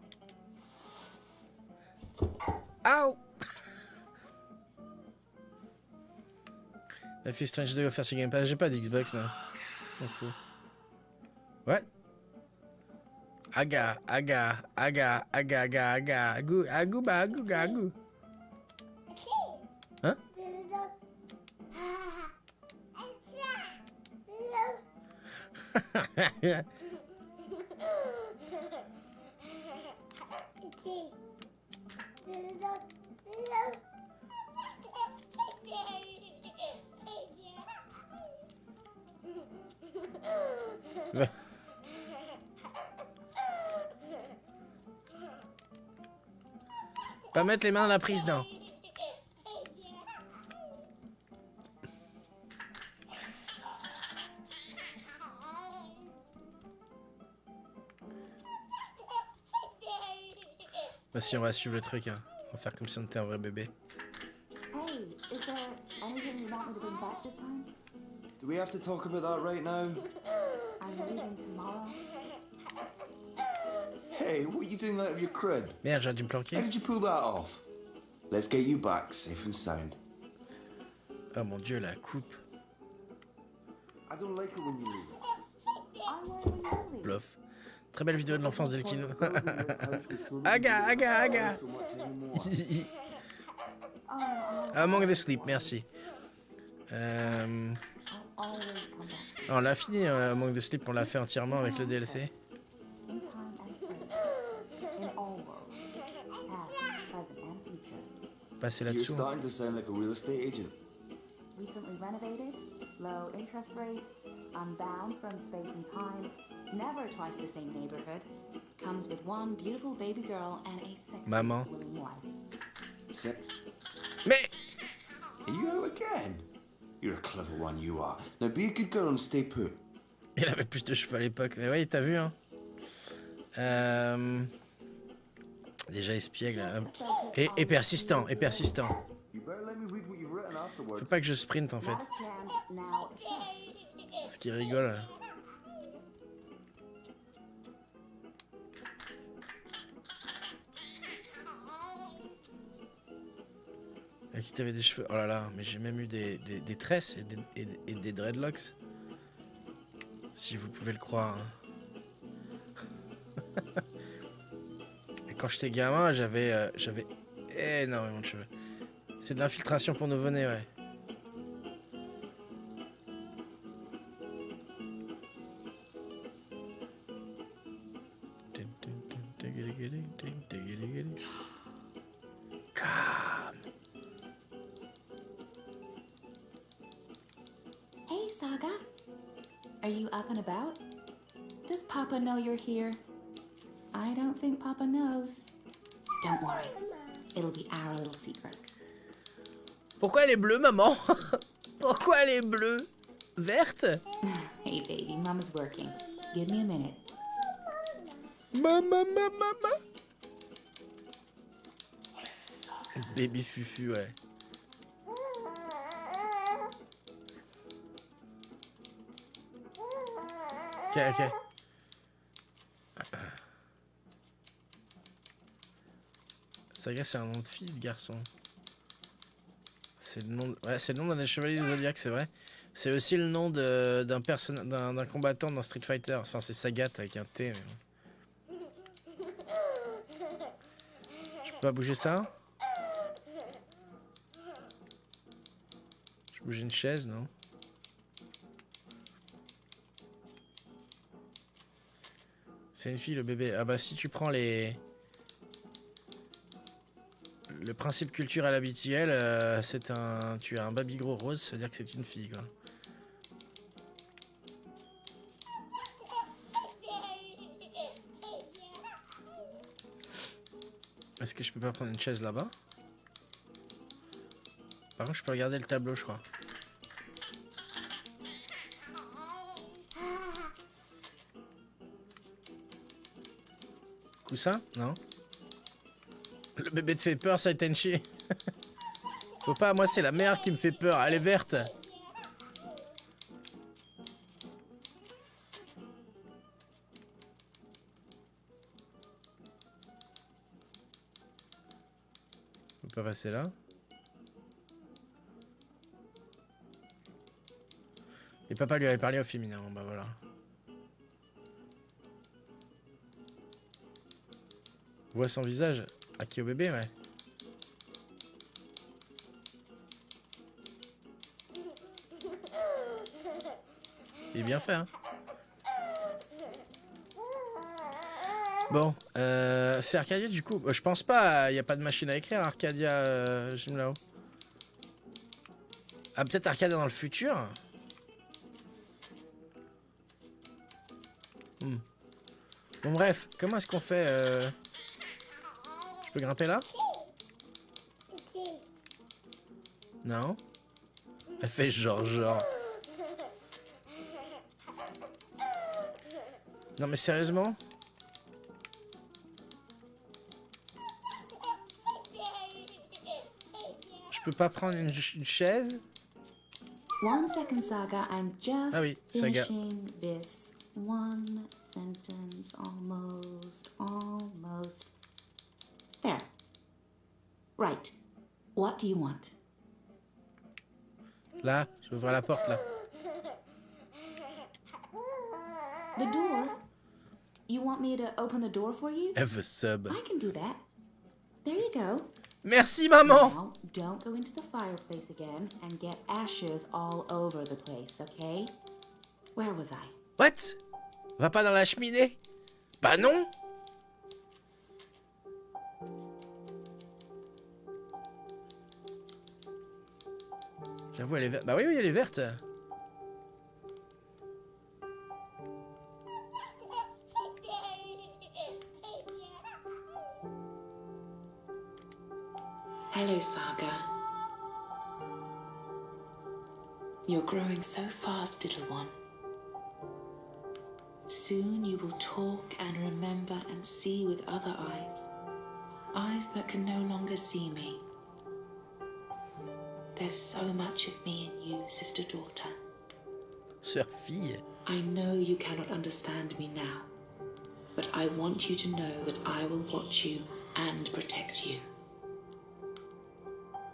Ow! La Life is Strange 2 offert sur Game Pass. J'ai pas d'Xbox, mais m'en fous. What? Aga, agou, agouba, agouga, agou. Hein? Pas mettre les mains dans la prise, non. Bah si, on va suivre le truc, hein. On va faire comme si on était un vrai bébé. Hey, is there anything you want me to bring back this time? Do we have to talk about that right now? I'm leaving tomorrow. Hey, what are you doing out of your crib? Merde, j'ai dû me planquer. How did you pull that off? Let's get you back, safe and sound. Oh mon dieu, la coupe. I don't like it when you leave. Bluff. Très belle vidéo de l'enfance d'Elkino. Aga. Among the Sleep, merci. On l'a fini, Among the Sleep, on l'a fait entièrement avec le DLC. Passer You're là-dessous. starting to sound like a real estate agent. Recently renovated, low interest rates, unbound from space and time, never twice the same neighborhood. Comes with one beautiful baby girl and a sexy Maman. willing wife. Mais Are you out again? You're a clever one, you are. Now be a good girl and stay put. il avait plus de cheveux à l'époque. Mais ouais, t'as vu, hein. Déjà espiègle. Et persistant, You better let me read what you've written afterwards. Faut pas que je sprint en fait. Ce qui rigole. Qui t'avait des cheveux. Oh là là, mais j'ai même eu des tresses et des dreadlocks. Si vous pouvez le croire. Hein. Et quand j'étais gamin, j'avais énormément de cheveux. C'est de l'infiltration pour nouveau-nés, ouais. Hey, Saga. Are you up and about? Does Papa know you're here? I don't think Papa knows. Don't worry. It'll be our little secret. Pourquoi elle est bleue, maman? Pourquoi elle est bleue? Verte? Hey, baby, Mama's working. Give me a minute. Maman. Baby Fufu, ouais. Ok. Saga, c'est un nom de fille, de garçon. C'est le nom. Ouais, c'est le nom d'un des chevaliers du Zodiac, c'est vrai. C'est aussi le nom d'un combattant dans Street Fighter. Enfin, c'est Sagat avec un T. Mais... Je peux pas bouger ça? Je bouge une chaise, non? C'est une fille, le bébé. Ah bah si tu prends le principe culturel habituel, c'est un... Tu as un baby gros rose, ça veut dire que c'est une fille, quoi. Est-ce que je peux pas prendre une chaise là-bas? Par contre, je peux regarder le tableau, je crois. Coussin? Non. Le bébé te fait peur, ça Tenchi. Faut pas, moi c'est la mère qui me fait peur, elle est verte. Faut pas passer là. Et papa lui avait parlé au féminin, bah voilà. Voit son visage. À qui, au bébé, ouais. Il est bien fait, hein. Bon, c'est Arcadia du coup. Je pense pas, il n'y a pas de machine à écrire Arcadia, Jimlao. Ah, peut-être Arcadia dans le futur. Bon, bref, comment est-ce qu'on fait Je peux grimper là? Non? Elle fait genre. Non mais sérieusement? Je peux pas prendre une chaise? 1 second, Saga. I'm just Ah oui, Saga. finishing this one sentence. Almost. There. Right. What do you want? Là, je vais ouvrir la porte là. The door? You want me to open the door for you? Elle veut sub. I can do that. There you go. Merci maman. Now, don't go into the fireplace again and get ashes all over the place, okay? Where was I? What? Va pas dans la cheminée? Bah non. J'avoue, elle est verte. Bah oui, elle est verte. Hello, Saga. You're growing so fast, little one. Soon you will talk and remember and see with other eyes. Eyes that can no longer see me. There's so much of me in you, sister-daughter. Sœur-fille. I know you cannot understand me now, but I want you to know that I will watch you and protect you.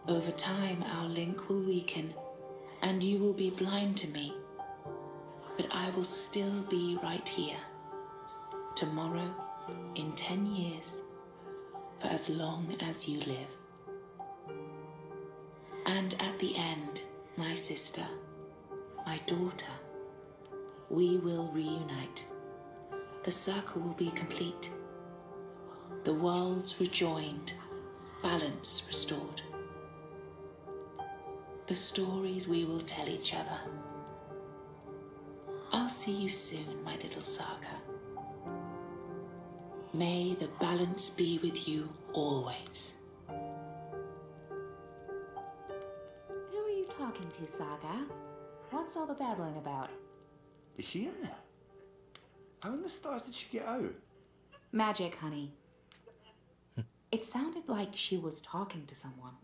Over time, our link will weaken, and you will be blind to me. But I will still be right here. Tomorrow, in 10 years, for as long as you live. And at the end, my sister, my daughter, we will reunite. The circle will be complete. The worlds rejoined, balance restored. The stories we will tell each other. I'll see you soon, my little Saga. May the balance be with you always. Who are you talking to, Saga? What's all the babbling about? Is she in there? How in the stars did she get out? Magic, honey. It sounded like she was talking to someone.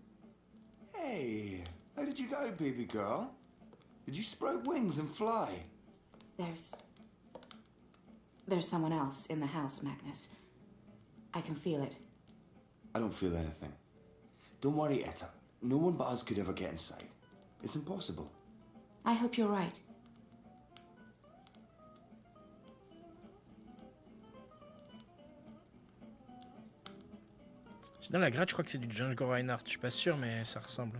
Hey, how did you go, baby girl? Did you sprout wings and fly? There's someone else in the house, Magnus. I can feel it. I don't feel anything. Don't worry, Etta. No one but us could ever get inside. It's impossible. I hope you're right. Sinon, la gratte, je crois que c'est du Django Reinhardt. Je suis pas sûr, mais ça ressemble.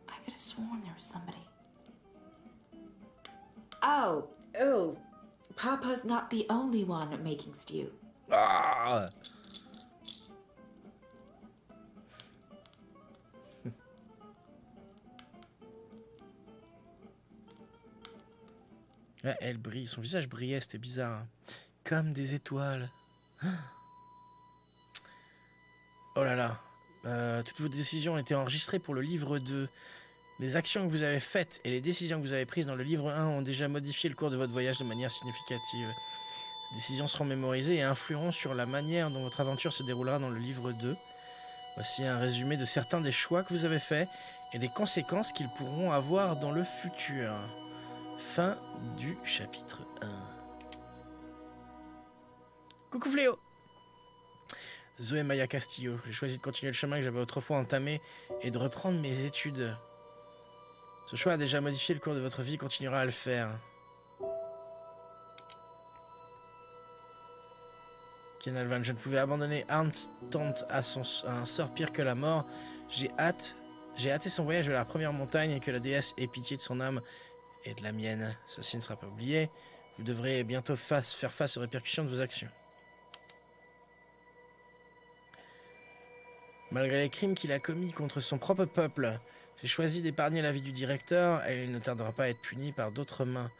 I could have sworn there was somebody. Oh, Papa's not the only one making stew. Ah! Ouais, elle brille. Son visage brillait, c'était bizarre. Hein. Comme des étoiles. Oh là là. Toutes vos décisions ont été enregistrées pour le livre 2. Les actions que vous avez faites et les décisions que vous avez prises dans le livre 1 ont déjà modifié le cours de votre voyage de manière significative. Ces décisions seront mémorisées et influeront sur la manière dont votre aventure se déroulera dans le livre 2. Voici un résumé de certains des choix que vous avez faits et des conséquences qu'ils pourront avoir dans le futur. Fin du chapitre 1. Coucou Fléau! Zoé Maya Castillo, j'ai choisi de continuer le chemin que j'avais autrefois entamé et de reprendre mes études. Ce choix a déjà modifié le cours de votre vie et continuera à le faire. Ken Alvan, je ne pouvais abandonner Armstrong à un sort pire que la mort. J'ai hâté son voyage vers la première montagne et que la déesse ait pitié de son âme et de la mienne. Ceci ne sera pas oublié. Vous devrez bientôt faire face aux répercussions de vos actions. Malgré les crimes qu'il a commis contre son propre peuple, j'ai choisi d'épargner la vie du directeur et il ne tardera pas à être puni par d'autres mains.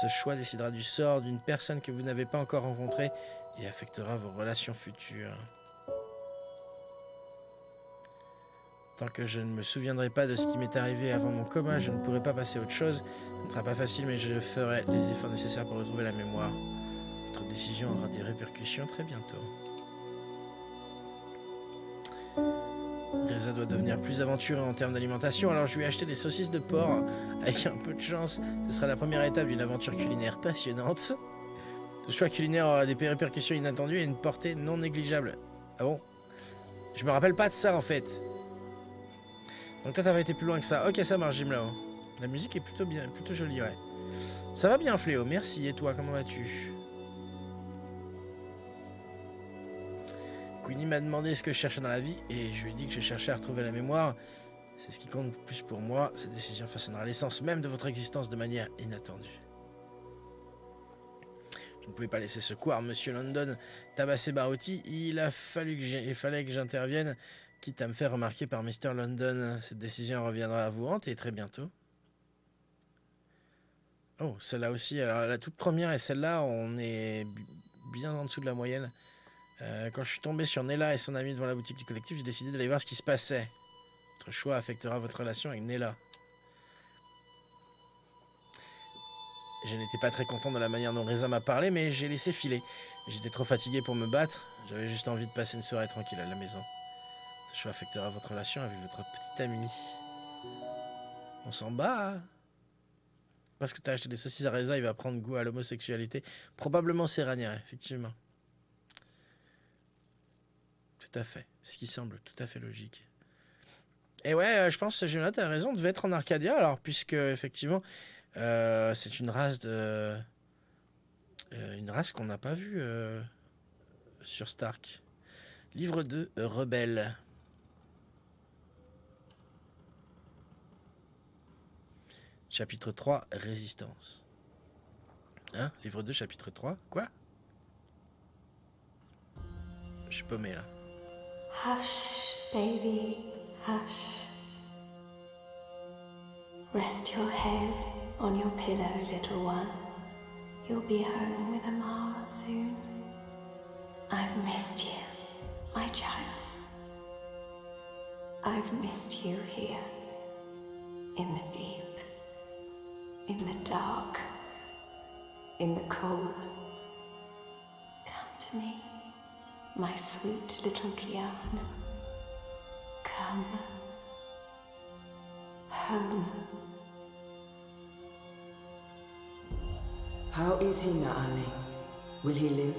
Ce choix décidera du sort d'une personne que vous n'avez pas encore rencontrée et affectera vos relations futures. Tant que je ne me souviendrai pas de ce qui m'est arrivé avant mon coma, je ne pourrai pas passer à autre chose. Ce ne sera pas facile, mais je ferai les efforts nécessaires pour retrouver la mémoire. Votre décision aura des répercussions très bientôt. Reza doit devenir plus aventureux en termes d'alimentation, alors je lui ai acheté des saucisses de porc. Avec un peu de chance, ce sera la première étape d'une aventure culinaire passionnante. Ce choix culinaire aura des répercussions inattendues et une portée non négligeable. Ah bon? Je me rappelle pas de ça en fait. Donc toi t'avais été plus loin que ça. Ok, ça marche, Jim là-haut. La musique est plutôt bien, plutôt jolie, ouais. Ça va bien, Fléau, merci. Et toi, comment vas-tu? Queenie m'a demandé ce que je cherchais dans la vie et je lui ai dit que je cherchais à retrouver la mémoire. C'est ce qui compte le plus pour moi. Cette décision façonnera l'essence même de votre existence de manière inattendue. Je ne pouvais pas laisser ce couard, Monsieur London, tabasser Barouti. Il fallait que j'intervienne, quitte à me faire remarquer par Mr. London. Cette décision reviendra à vous hanter très bientôt. Oh, celle-là aussi. Alors la toute première et celle-là, on est bien en dessous de la moyenne. Quand je suis tombé sur Nella et son ami devant la boutique du collectif, j'ai décidé d'aller voir ce qui se passait. Votre choix affectera votre relation avec Nella. Je n'étais pas très content de la manière dont Reza m'a parlé, mais j'ai laissé filer. J'étais trop fatigué pour me battre. J'avais juste envie de passer une soirée tranquille à la maison. Ce choix affectera votre relation avec votre petite amie. On s'en bat, hein? Parce que t'as acheté des saucisses à Reza, il va prendre goût à l'homosexualité. Probablement Serrania, effectivement. Tout à fait. Ce qui semble tout à fait logique. Et ouais, je pense que Junot a raison, devait être en Arcadia, alors, puisque, effectivement, c'est une race de... une race qu'on n'a pas vue sur Stark. Livre 2, Rebelle. Chapitre 3, Résistance. Hein? Livre 2, chapitre 3? Quoi? Je suis paumé, là. Hush, baby, hush. Rest your head on your pillow, little one. You'll be home with Amara soon. I've missed you, my child. I've missed you here, in the deep, in the dark, in the cold. Come to me, my sweet little Kian. Come home. How is he, Naani? Will he live?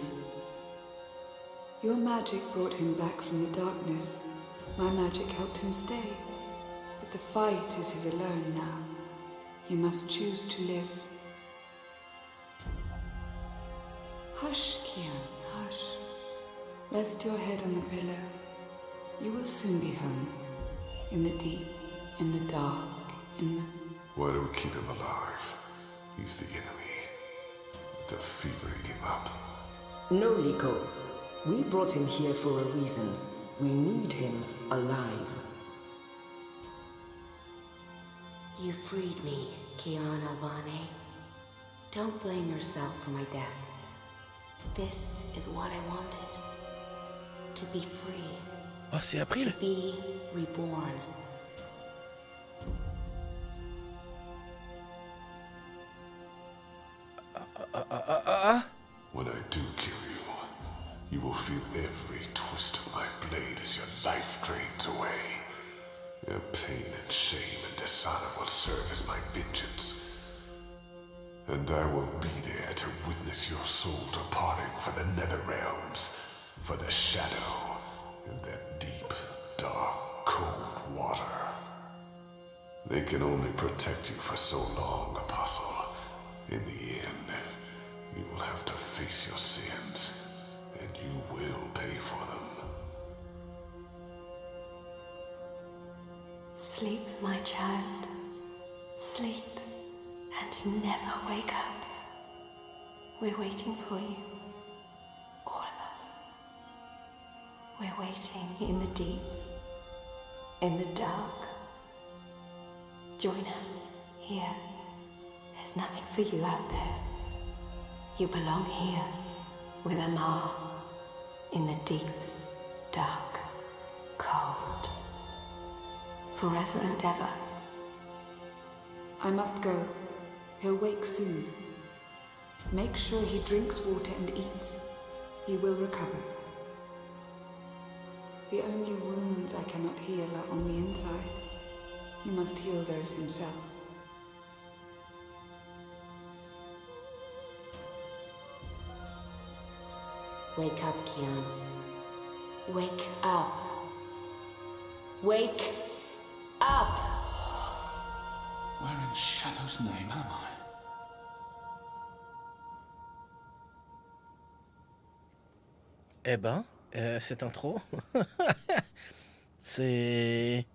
Your magic brought him back from the darkness. My magic helped him stay. But the fight is his alone now. He must choose to live. Hush, Kian, hush. Rest your head on the pillow. You will soon be home. In the deep, in the dark, in the... Why do we keep him alive? He's the enemy. The fever ate him up. No, Liko. We brought him here for a reason. We need him alive. You freed me, Kian Alvane. Don't blame yourself for my death. This is what I wanted. To be free. Oh, c'est April. To be reborn. When I do kill you, you will feel every twist of my blade as your life drains away. Your pain and shame and dishonor will serve as my vengeance. And I will be there to witness your soul departing for the nether realms, for the shadow, in that deep, dark, cold water. They can only protect you for so long, Apostle. In the end, you will have to face your sins, and you will pay for them. Sleep, my child. Sleep and never wake up. We're waiting for you. All of us. We're waiting in the deep, in the dark. Join us here. There's nothing for you out there. You belong here with Amar in the deep, dark, cold. Forever and ever. I must go. He'll wake soon. Make sure he drinks water and eats. He will recover. The only wounds I cannot heal are on the inside. He must heal those himself. Wake up, Kian. Wake up. Wake up! Where in Shadow's name am I? Eh ben, cette intro, c'est...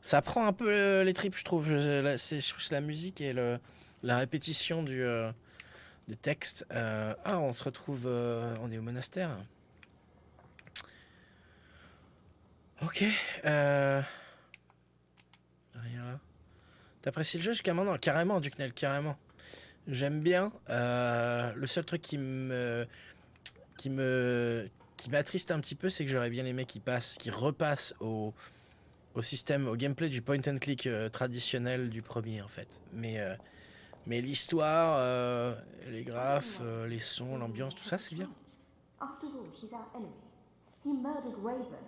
Ça prend un peu les tripes, je trouve. C'est la musique et la répétition des textes. On se retrouve... on est au monastère. Ok. Rien là. T'apprécies le jeu jusqu'à maintenant? Carrément, Ducknell, carrément. J'aime bien. Le seul truc qui m'attriste un petit peu, c'est que j'aurais bien aimé qu'ils repassent au système, au gameplay du point and click traditionnel du premier en fait. Mais l'histoire, les graphes, les sons, l'ambiance, tout ça, c'est bien. After all, she's our enemy. He murdered Raven.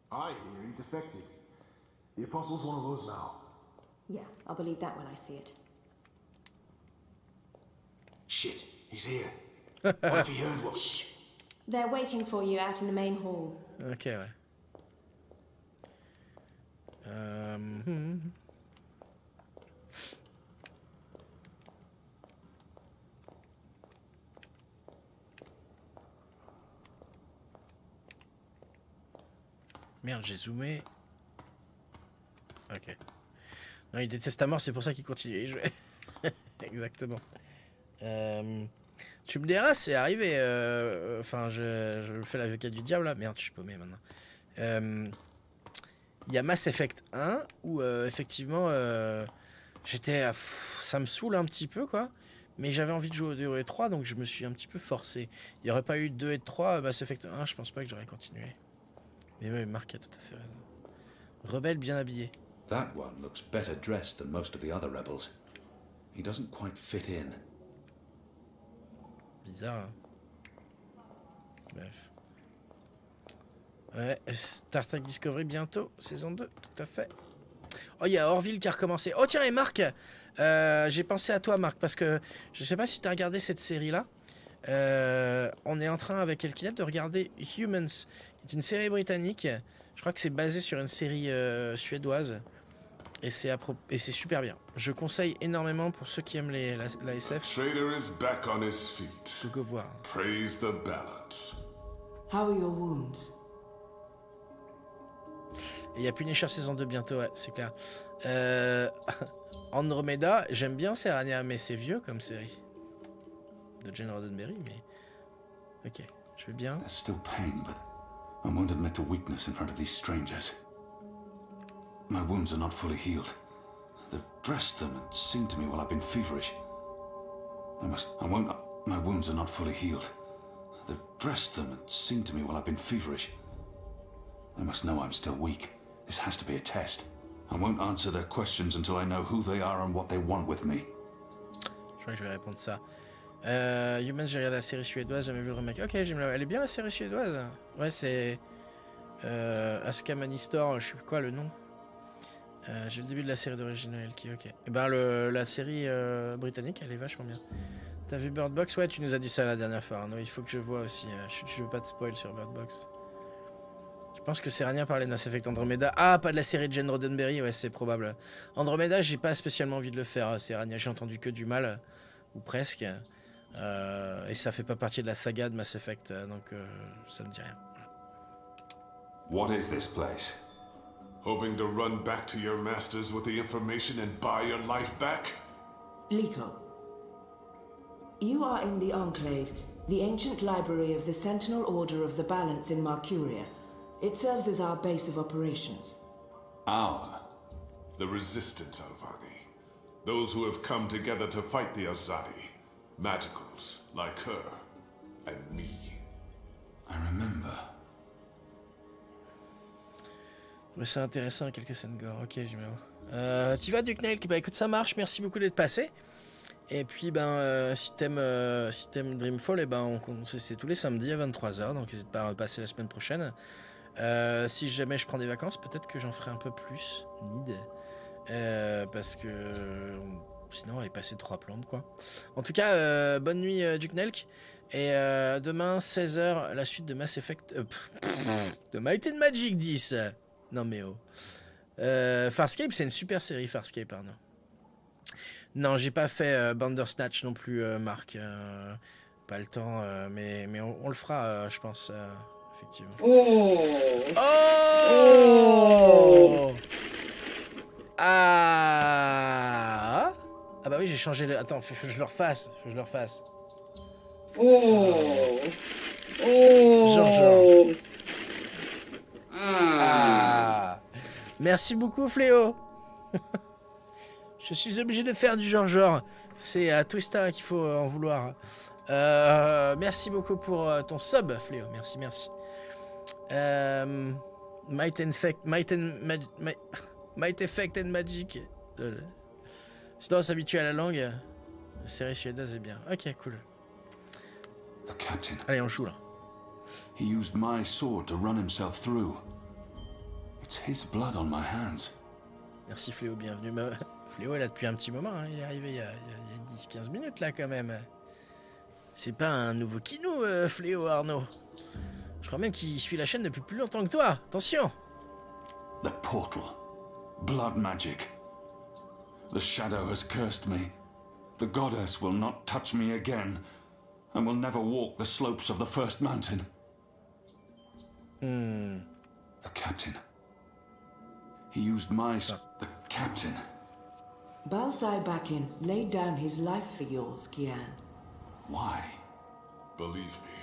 I hear he defected. The Apostle's one of us now. Yeah, I'll believe that when I see it. Shit, he's here. What if he heard what? Shh. They're waiting for you out in the main hall. Ok, ouais. Merde, j'ai zoomé. Ok. Non, il déteste à mort, c'est pour ça qu'il continue à jouer. Exactement. Tu me diras, c'est arrivé. Enfin, je fais l'avocat du diable là. Merde, je suis paumé maintenant. Il y a Mass Effect 1 où effectivement j'étais ça me saoule un petit peu quoi, mais j'avais envie de jouer au 2 et 3 donc je me suis un petit peu forcé. Il n'y aurait pas eu 2 et 3 Mass Effect 1, je pense pas que j'aurais continué. Mais oui, Marc a tout à fait raison. Rebelle bien habillé. That one looks better dressed than most of the other rebels. He doesn't quite fit in. Bizarre. Hein. Bref. Ouais, Star Trek Discovery bientôt, saison 2, tout à fait. Oh, il y a Orville qui a recommencé. Oh tiens, et Marc, j'ai pensé à toi Marc, parce que je sais pas si tu as regardé cette série-là. On est en train avec Elkinette de regarder Humans, qui est une série britannique. Je crois que c'est basé sur une série suédoise. Et c'est super bien. Je conseille énormément pour ceux qui aiment la SF. Trader is back on his feet. Go voir. Praise the balance. How are your wounds? Et il y a Punisher saison 2 bientôt, ouais, c'est clair. Andromeda, j'aime bien Serania, mais c'est vieux comme série. De Jane Roddenberry, mais... Ok, je vais bien. There's still pain, but I won't admit to weakness in front of these strangers. My wounds are not fully healed. They've dressed them and sing to me while I've been feverish. I won't. My wounds are not fully healed. They've dressed them and sing to me while I've been feverish. They must know I'm still weak. This has to be a test. I won't answer their questions until I know who they are and what they want with me. Je crois que je vais répondre ça. Humans, j'ai regardé la série suédoise, j'ai jamais vu le remake. Ok, elle est bien la série suédoise. Ouais, c'est Asuka Manistor, je sais plus quoi le nom. J'ai le début de la série d'origine qui ok. Et ben la série britannique, elle est vachement bien. T'as vu Bird Box? Ouais, tu nous as dit ça la dernière fois, Arnaud. Il faut que je vois aussi. Je veux pas te spoil sur Bird Box. Je pense que Serania parlait de Mass Effect Andromeda. Ah, pas de la série de Jen Roddenberry, ouais, c'est probable. Andromeda, j'ai pas spécialement envie de le faire. Serania, j'ai entendu que du mal, ou presque. Et ça fait pas partie de la saga de Mass Effect, donc ça me dit rien. What is this place? Hoping to run back to your masters with the information and buy your life back? Liko, you are in the Enclave, the ancient library of the Sentinel Order of the Balance in Marcuria. It serves as our base of operations. Our? The Resistance, Alvani. Those who have come together to fight the Azadi. Magicals, like her, and me. I remember. Mais c'est intéressant, quelques scènes gore. Ok, j'y vais. T'y vas, Ducknail? Bah écoute, ça marche, merci beaucoup d'être passé. Et puis, si t'aimes Dreamfall, c'est tous les samedis à 23h, donc n'hésite pas à passer la semaine prochaine. Si jamais je prends des vacances, peut-être que j'en ferai un peu plus. Parce que sinon, on va y passer 3 plombes, quoi. En tout cas, bonne nuit, Ducknelk. Et demain, 16h, la suite de Mass Effect... de Might and Magic 10. Non mais oh. Farscape, c'est une super série, Farscape, Arnaud. Non, j'ai pas fait Bandersnatch non plus, Marc. Pas le temps, mais on le fera, je pense, effectivement. Ah bah oui, j'ai changé le... Attends, faut que je le refasse. Genre. Ah. Merci beaucoup, Fléau. Je suis obligé de faire du genre. C'est à Twista qu'il faut en vouloir. Merci beaucoup pour ton sub, Fléau. Merci. Might Effect and Magic. Sinon, on s'habitue à la langue. La série suédoise est bien. Ok, cool. The captain. Allez, on joue là. He used my sword to run himself through. It's his blood on my hands. Merci Fléau, bienvenue. Fléau est là depuis un petit moment, hein. Il est arrivé il y a 10-15 minutes là quand même. C'est pas un nouveau kinou, Fléau, Arnaud. Je crois même qu'il suit la chaîne depuis plus longtemps que toi. Attention. The portal. Blood magic. The shadow has cursed me. The goddess will not touch me again, and will never walk the slopes of the first mountain. The captain. He used my... The captain. Balsai Bakin laid down his life for yours, Kian. Why? Believe me,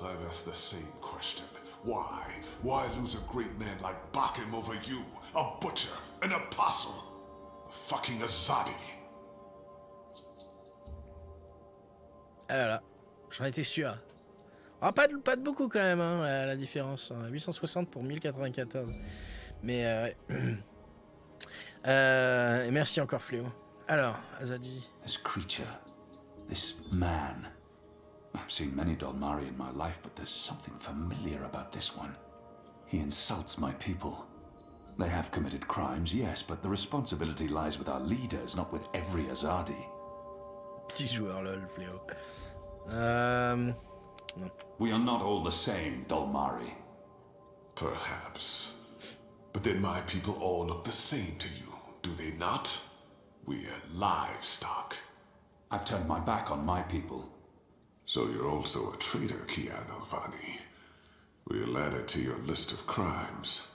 I've asked the same question. Why? Why lose a great man like Bakim over you? A butcher, an apostle, a fucking Azadi. Ah là, j'en étais sûr. Ah, pas de beaucoup quand même, hein, la différence. 860 pour 1094. Mais merci encore, Fléau. Alors, Azadi. This creature, this man. I've seen many Dolmari in my life, but there's something familiar about this one. He insults my people. They have committed crimes, yes, but the responsibility lies with our leaders, not with every Azadi. Petit joueur, lol, Fléau. Non. We are not all the same, Dolmari. Perhaps. But then my people all look the same to you, do they not? We're livestock. I've turned my back on my people. So you're also a traitor, Kian Alvani. We'll add it to your list of crimes.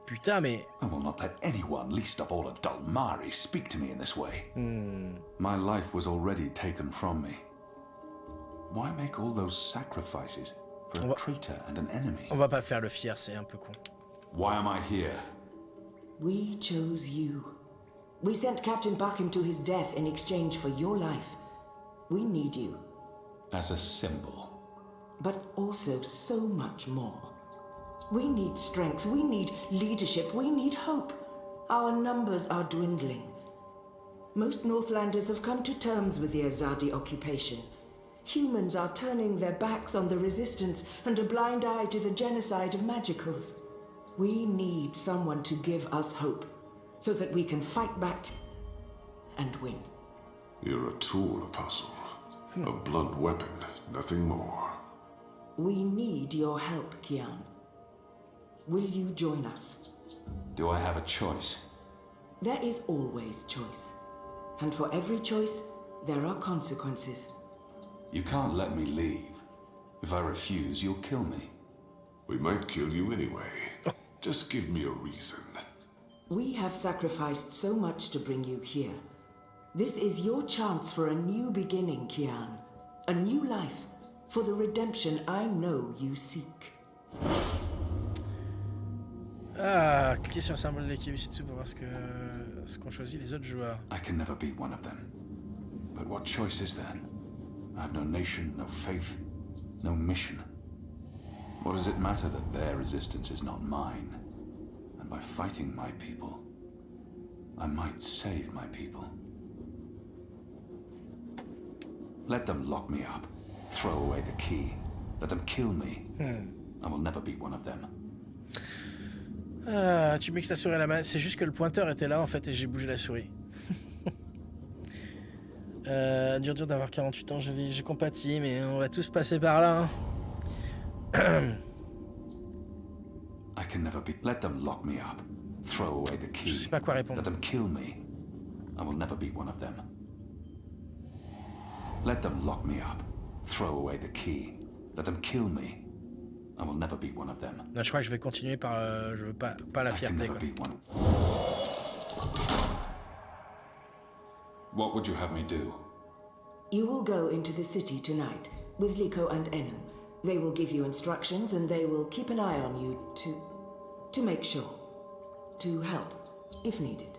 Putain, mais... I will not let anyone, least of all a Dolmari, speak to me in this way. My life was already taken from me. Why make all those sacrifices for a traitor and an enemy? On va pas faire le fier, c'est un peu con. Why am I here? We chose you. We sent Captain Bakim to his death in exchange for your life. We need you. As a symbol. But also so much more. We need strength, we need leadership, we need hope. Our numbers are dwindling. Most Northlanders have come to terms with the Azadi occupation. Humans are turning their backs on the resistance and a blind eye to the genocide of magicals. We need someone to give us hope, so that we can fight back and win. You're a tool, Apostle. A blunt weapon, nothing more. We need your help, Kian. Will you join us? Do I have a choice? There is always choice. And for every choice, there are consequences. You can't let me leave. If I refuse, you'll kill me. We might kill you anyway. Just give me a reason. We have sacrificed so much to bring you here. This is your chance for a new beginning, Kian. A new life, for the redemption I know you seek. Ah, cliquez sur le symbole de l'équipe ici pour voir ce qu'ont choisi les autres joueurs. I can never be one of them. But what choice is there? I have no nation, no faith, no mission. What does it matter that their resistance is not mine? And by fighting my people, I might save my people. Let them lock me up, throw away the key, let them kill me. I will never be one of them. Ah, tu mixes la souris à la main. C'est juste que le pointeur était là en fait et j'ai bougé la souris. Dur d'avoir 48 ans, j'ai compati, mais on va tous passer par là. Hein. I can never be. Let them lock me up, throw away the key. Je sais pas quoi répondre. Let them kill me. I will never be one of them. Let them lock me up, throw away the key. Let them kill me. I will never be one of them. Non, je crois que je vais continuer par je veux pas la fierté quoi. What would you have me do? You will go into the city tonight with Liko and Enu. They will give you instructions and they will keep an eye on you to make sure. To help, if needed.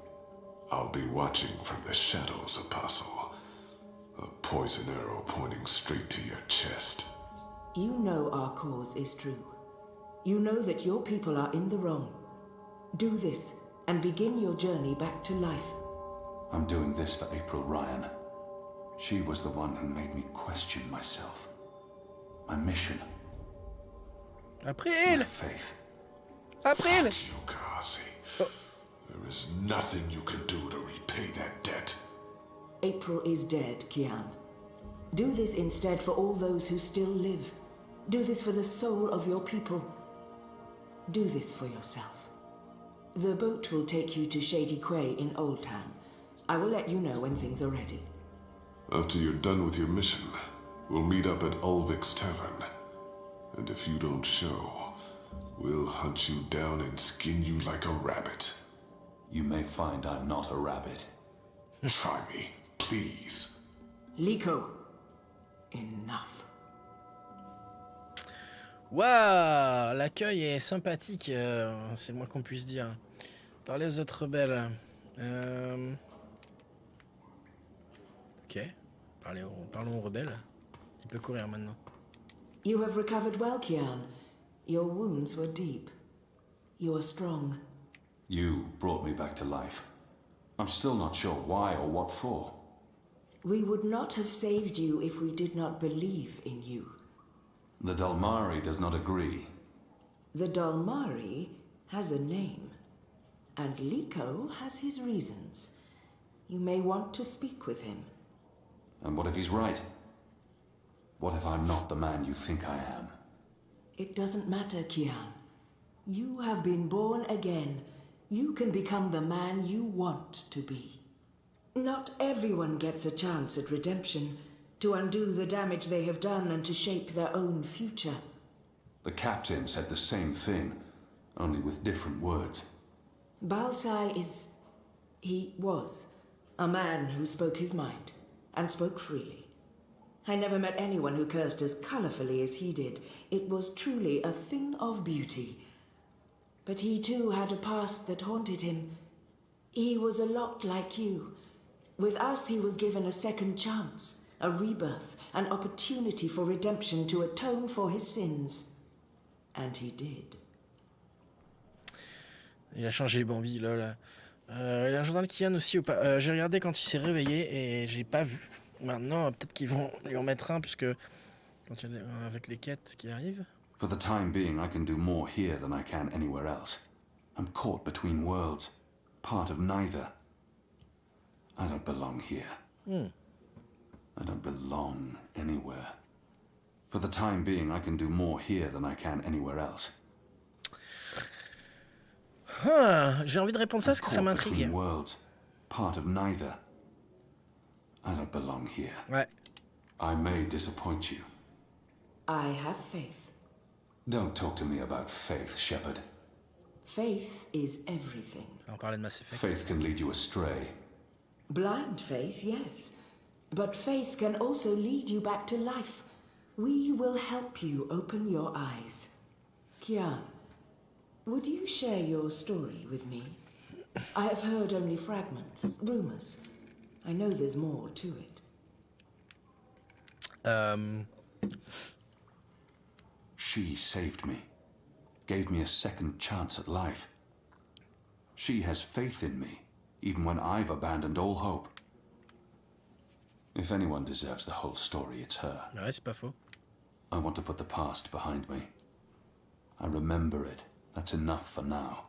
I'll be watching from the shadows, Apostle. A poison arrow pointing straight to your chest. You know our cause is true. You know that your people are in the wrong. Do this and begin your journey back to life. I'm doing this for April Ryan. She was the one who made me question myself. My mission. Après elle. My faith. Après elle. There is nothing you can do to repay that debt. April is dead, Kian. Do this instead for all those who still live. Do this for the soul of your people. Do this for yourself. The boat will take you to Shady Quay in Old Town. I will let you know when things are ready. After you're done with your mission, we'll meet up at Ulvik's Tavern. And if you don't show, we'll hunt you down and skin you like a rabbit. You may find I'm not a rabbit. Try me, please. Liko, enough. Waouh, l'accueil est sympathique, c'est le moins qu'on puisse dire. Par les autres rebelles. Ok, parlons aux rebelles. Il peut courir maintenant. You have recovered well, Kian. Your wounds were deep. You are strong. You brought me back to life. I'm still not sure why or what for. We would not have saved you if we did not believe in you. The Dalmari does not agree. The Dalmari has a name, and Liko has his reasons. You may want to speak with him. And what if he's right? What if I'm not the man you think I am? It doesn't matter, Kian. You have been born again. You can become the man you want to be. Not everyone gets a chance at redemption, to undo the damage they have done and to shape their own future. The captain said the same thing, only with different words. Balsai he was a man who spoke his mind, and spoke freely. I never met anyone who cursed as colorfully as he did. It was truly a thing of beauty. But he too had a past that haunted him. He was a lot like you. With us, he was given a second chance, a rebirth, an opportunity for redemption to atone for his sins. And he did. Il a changé Bambi, lol. Il y a un journal qui vient aussi ou pas. J'ai regardé quand il s'est réveillé et j'ai pas vu. Maintenant, peut-être qu'ils vont lui en mettre un, puisque quand il y a avec les quêtes qui arrivent. For the time being, I can do more here than I can anywhere else. I'm caught between worlds, part of neither. I don't belong here. I don't belong anywhere. For the time being, I can do more here than I can anywhere else. J'ai envie de répondre ça parce que ça m'intrigue. Worlds, part of neither. I don't belong here. Ouais. I may disappoint you. I have faith. Don't talk to me about faith, Shepard. Faith is everything. On parlait de Mass Effect. Faith can lead you astray. Blind faith, yes. But faith can also lead you back to life. We will help you open your eyes. Kian, would you share your story with me? I have heard only fragments, rumors. I know there's more to it. She saved me, gave me a second chance at life. She has faith in me, even when I've abandoned all hope. If anyone deserves the whole story, it's her. Ouais, c'est pas faux. I want to put the past behind me. I remember it. That's enough for now.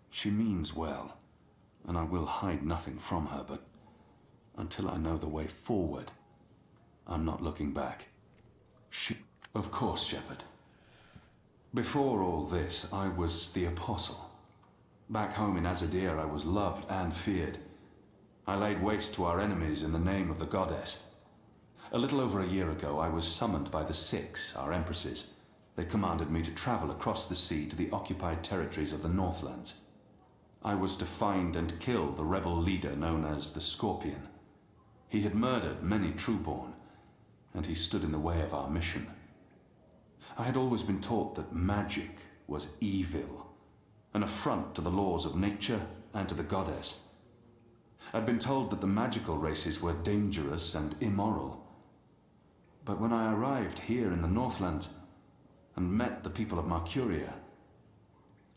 She means well, and I will hide nothing from her, but until I know the way forward, I'm not looking back. Of course, Shepard. Before all this, I was the Apostle. Back home in Azadir, I was loved and feared. I laid waste to our enemies in the name of the goddess. A little over a year ago, I was summoned by the Six, our empresses. They commanded me to travel across the sea to the occupied territories of the Northlands. I was to find and kill the rebel leader known as the Scorpion. He had murdered many Trueborn, and he stood in the way of our mission. I had always been taught that magic was evil, an affront to the laws of nature and to the goddess. I'd been told that the magical races were dangerous and immoral. But when I arrived here in the Northlands and met the people of Mercuria,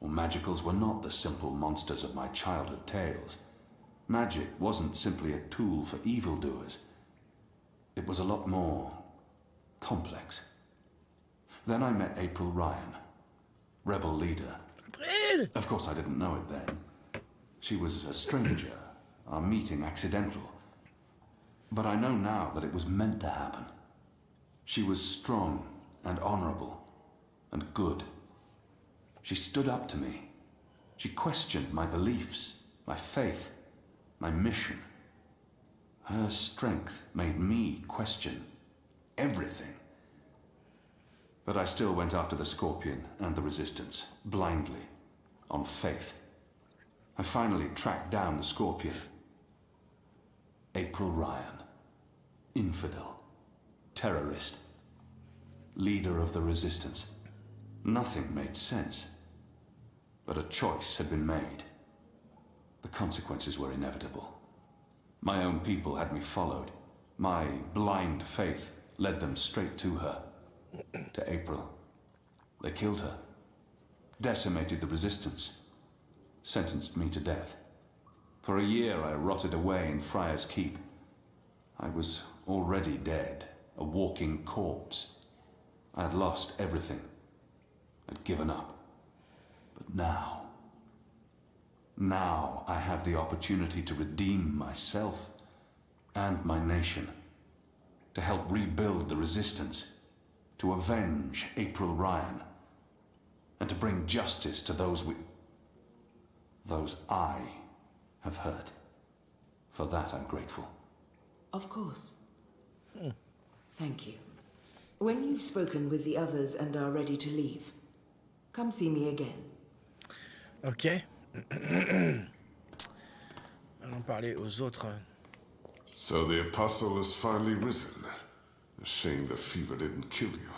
well, magicals were not the simple monsters of my childhood tales. Magic wasn't simply a tool for evildoers. It was a lot more complex. Then I met April Ryan, rebel leader. Of course, I didn't know it then. She was a stranger, our meeting accidental. But I know now that it was meant to happen. She was strong and honorable and good. She stood up to me. She questioned my beliefs, my faith, my mission. Her strength made me question everything. But I still went after the Scorpion and the Resistance, blindly, on faith. I finally tracked down the Scorpion. April Ryan, infidel, terrorist, leader of the Resistance. Nothing made sense. But a choice had been made. The consequences were inevitable. My own people had me followed. My blind faith led them straight to her, to April. They killed her, decimated the Resistance, sentenced me to death. For a year I rotted away in Friar's Keep. I was already dead, a walking corpse. I had lost everything. I'd given up. But now I have the opportunity to redeem myself and my nation, to help rebuild the Resistance, to avenge April Ryan, and to bring justice to those I have hurt. For that I'm grateful. Of course. Thank you. When you've spoken with the others and are ready to leave, come see me again. Ok. Allons parler aux autres. So the Apostle has finally risen. A shame the fever didn't kill you.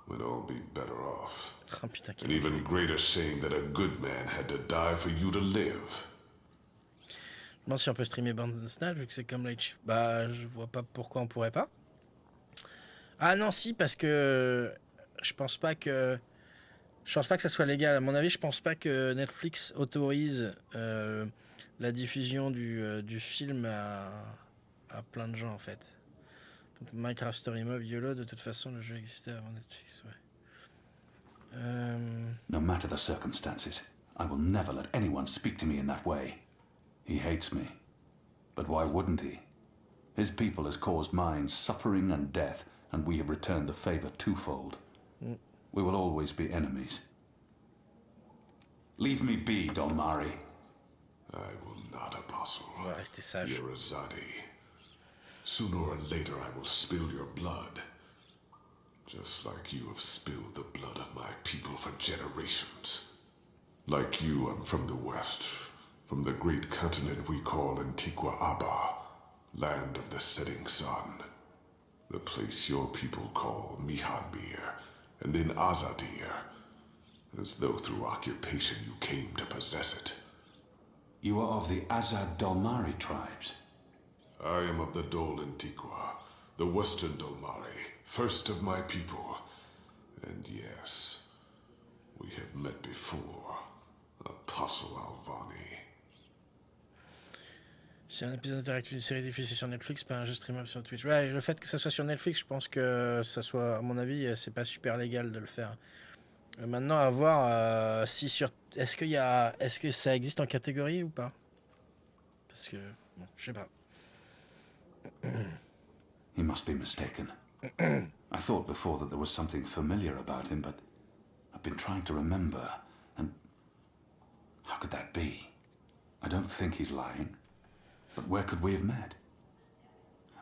We'd all be better off. Oh, putain, An even greater shame that a good man had to die for you to live. demande si on peut streamer Bandersnatch vu que c'est comme Light Shift. Bah, je vois pas pourquoi on pourrait pas. Ah non, si, parce que je pense pas que ça soit légal. À mon avis, je pense pas que Netflix autorise la diffusion du film à plein de gens en fait. Donc Minecraft Story Mode, YOLO, de toute façon, le jeu existait avant Netflix, ouais. No matter the circumstances, I will never let anyone speak to me in that way. He hates me. But why wouldn't he? His people has caused mine suffering and death, and we have returned the favor twofold. We will always be enemies. Leave me be, Dolmari. I will not, Apostle. On va rester sage. You're a Zadi. Sooner or later I will spill your blood. Just like you have spilled the blood of my people for generations. Like you, I'm from the West, from the great continent we call Antigua Aba, land of the setting sun. The place your people call Mihadmir, and then Azadir, as though through occupation you came to possess it. You are of the Azad Dolmari tribes. I am of the Dol Antigua, the Western Dolmari, first of my people. And yes, we have met before, Apostle Alvani. C'est un épisode interactif d'une série diffusée sur Netflix, pas un jeu streamable sur Twitch. Ouais, le fait que ça soit sur Netflix, je pense que ça soit, à mon avis, c'est pas super légal de le faire. Maintenant, à voir si sur. Est-ce que ça existe en catégorie ou pas? Parce que. Bon, je sais pas. He must be mistaken. I thought before that there was something familiar about him, but I've been trying to remember, and how could that be? I don't think he's lying, but where could we have met?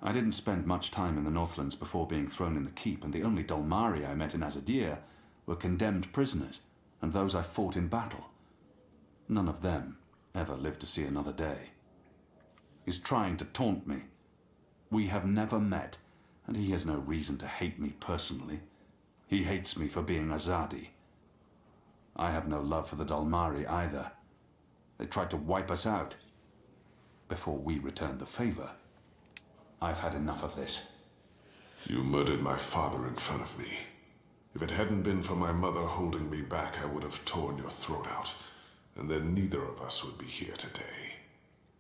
I didn't spend much time in the Northlands before being thrown in the keep, and the only Dolmari I met in Azadir were condemned prisoners, and those I fought in battle. None of them ever lived to see another day. He's trying to taunt me. We have never met, and he has no reason to hate me personally. He hates me for being Azadi. I have no love for the Dolmari either. They tried to wipe us out before we returned the favor. I've had enough of this. You murdered my father in front of me. If it hadn't been for my mother holding me back, I would have torn your throat out, and then neither of us would be here today.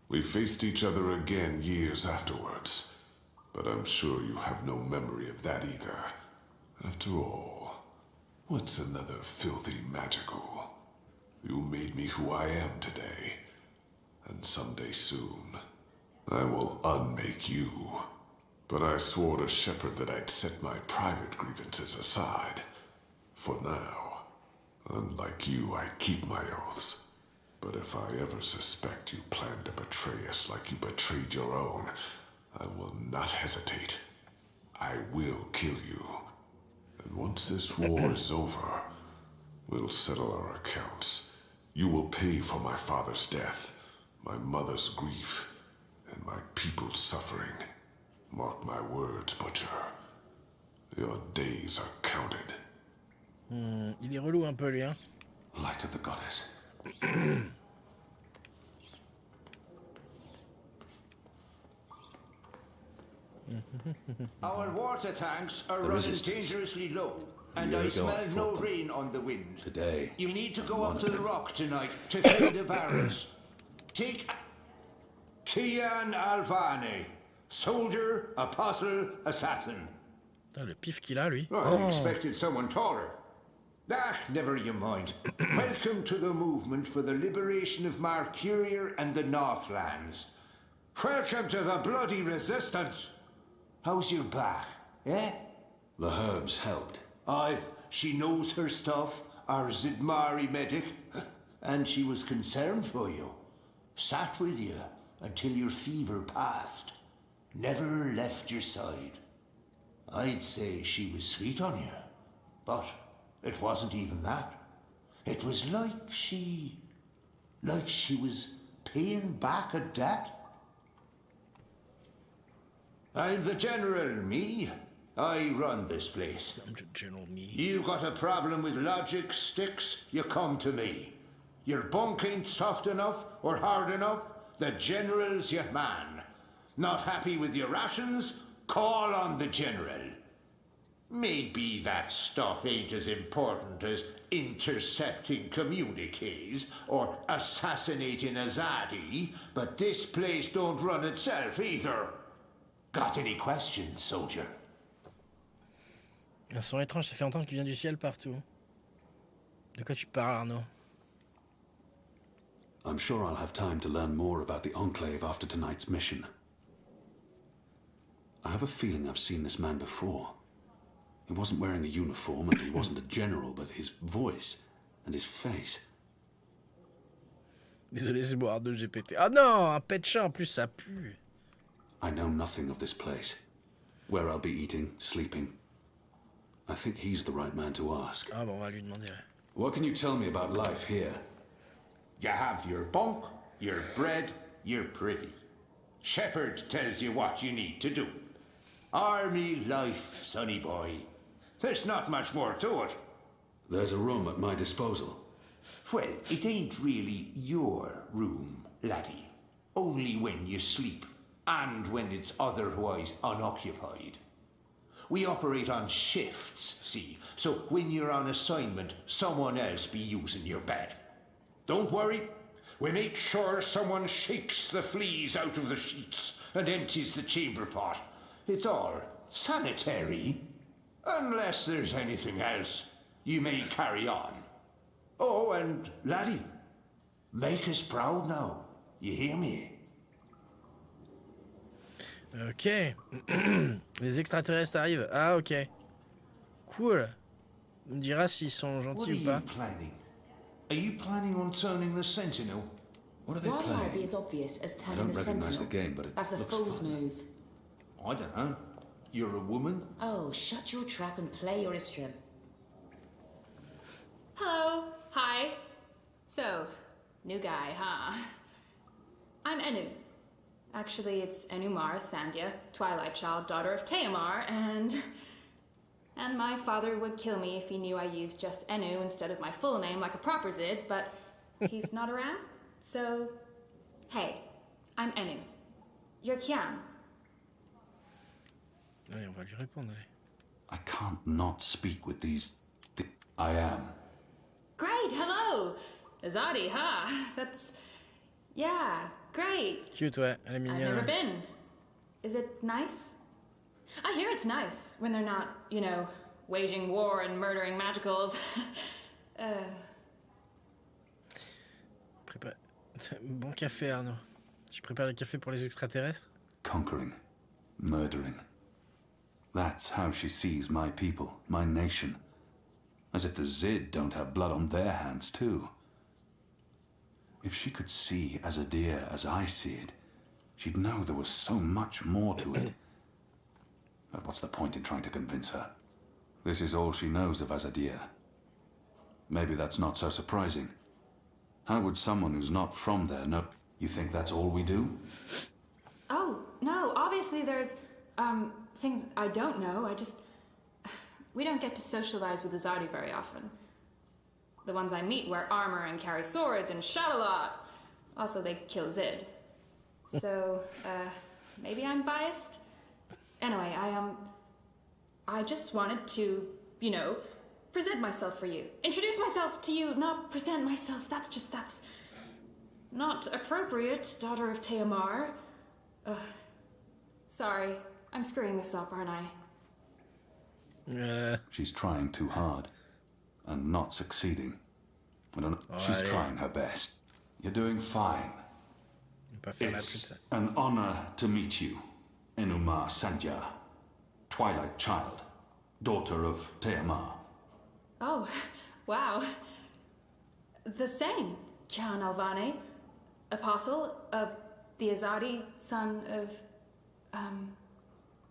We faced each other again years afterwards, but I'm sure you have no memory of that either. After all, what's another filthy magical? You made me who I am today, and someday soon, I will unmake you. But I swore to Shepard that I'd set my private grievances aside. For now. Unlike you, I keep my oaths. But if I ever suspect you plan to betray us like you betrayed your own, I will not hesitate. I will kill you. And once this war is over, we'll settle our accounts. You will pay for my father's death, my mother's grief, and my people's suffering. Mark my words, Butcher. Your days are counted. Il est relou un peu, lui, hein. Light of the goddess. Our water tanks are running resistance. dangerously low, and Years I ago I smell fought no them. rain on the wind. Today, You need to go I'm up to one the of them. rock tonight to fill the barrels. Take Kian Alvani, soldier, apostle, assassin. Putain, le pif qu'il a, lui. I expected someone taller. Ah, never you mind. Welcome to the movement for the liberation of Marcurier and the Northlands. Welcome to the bloody resistance. How's your back, eh? The herbs helped. Aye, she knows her stuff, our Zidmari medic, and she was concerned for you. Sat with you until your fever passed. Never left your side. I'd say she was sweet on you, but it wasn't even that. It was like she was paying back a debt. I'm the general, me. I run this place. I'm the general, me. You got a problem with logic, sticks, you come to me. Your bunk ain't soft enough or hard enough, The general's your man. Not happy with your rations? Call on the general. Maybe that stuff ain't as important as intercepting communiques or assassinating Azadi, but this place don't run itself either. Got any questions, soldier? Un son étrange se fait entendre qui vient du ciel partout. De quoi tu parles, Arnaud? I'm sure I'll have time to learn more about the Enclave after tonight's mission. I have a feeling I've seen this man before. He wasn't wearing a uniform and he wasn't a general, but his voice and his face. Désolé, c'est le mot de GPT. Ah non, un pet chat en plus, ça pue. I know nothing of this place. Where I'll be eating, sleeping. I think he's the right man to ask. Ah bon, on va lui demander. What can you tell me about life here? You have your bunk, your bread, your privy. Shepherd tells you what you need to do. Army life, sonny boy. There's not much more to it. There's a room at my disposal. Well, it ain't really your room, laddie. Only when you sleep, and when it's otherwise unoccupied. We operate on shifts, see, so when you're on assignment, someone else be using your bed. Don't worry, we make sure someone shakes the fleas out of the sheets and empties the chamber pot. It's all sanitary. Unless there's anything else, you may carry on. Oh, and laddie, make us proud now. You hear me? Ok. Les extraterrestres arrivent. Ah, ok. Cool. On me dira s'ils sont gentils ou pas. Are you planning on turning the Sentinel? What are they Why playing? not be as obvious as I turning don't the recognize Sentinel? the game, but it That's a looks fool's fun. move. I don't know. You're a woman? Oh, shut your trap and play your instrument. Hello. Hi. So, new guy, huh? I'm Enu. Actually, it's Enumar Sandhya, Twilight Child, daughter of Teomar, and my father would kill me if he knew I used just Enu instead of my full name like a proper Zid, but he's not around. So, hey, I'm Enu. You're Kian. Allez, on va lui répondre, allez. I can't not speak with these... I am. Great, hello! Azadi, huh? That's... yeah, great. Cute, ouais, elle est I've mignonne. never Ouais. been. Is it nice? I hear it's nice when they're not, you know, waging war and murdering magicals. Prépa- Bon café, Arnaud. Tu prépares le café pour les extraterrestres? Conquering. Murdering. That's how she sees my people, my nation. As if the Zid don't have blood on their hands, too. If she could see Azadir as I see it, she'd know there was so much more to it. But what's the point in trying to convince her? This is all she knows of Azadir. Maybe that's not so surprising. How would someone who's not from there know? You think that's all we do? Oh, no, obviously there's, things I don't know. We don't get to socialize with Azadi very often. The ones I meet wear armor and carry swords and shout a lot. Also, they kill Zid. So, maybe I'm biased? Anyway, I just wanted to, you know, present myself for you. Introduce myself to you, not present myself. That's not appropriate, daughter of Teomar. Sorry, I'm screwing this up, aren't I? She's trying too hard. And not succeeding. I don't know. Oh, She's yeah. trying her best. You're doing fine. Pas faire la It's pute. an honor to meet you, Enumar Sandhya, Twilight Child, daughter of Teomar. Oh, wow. The same, Kian Alvane, apostle of the Azadi, son of,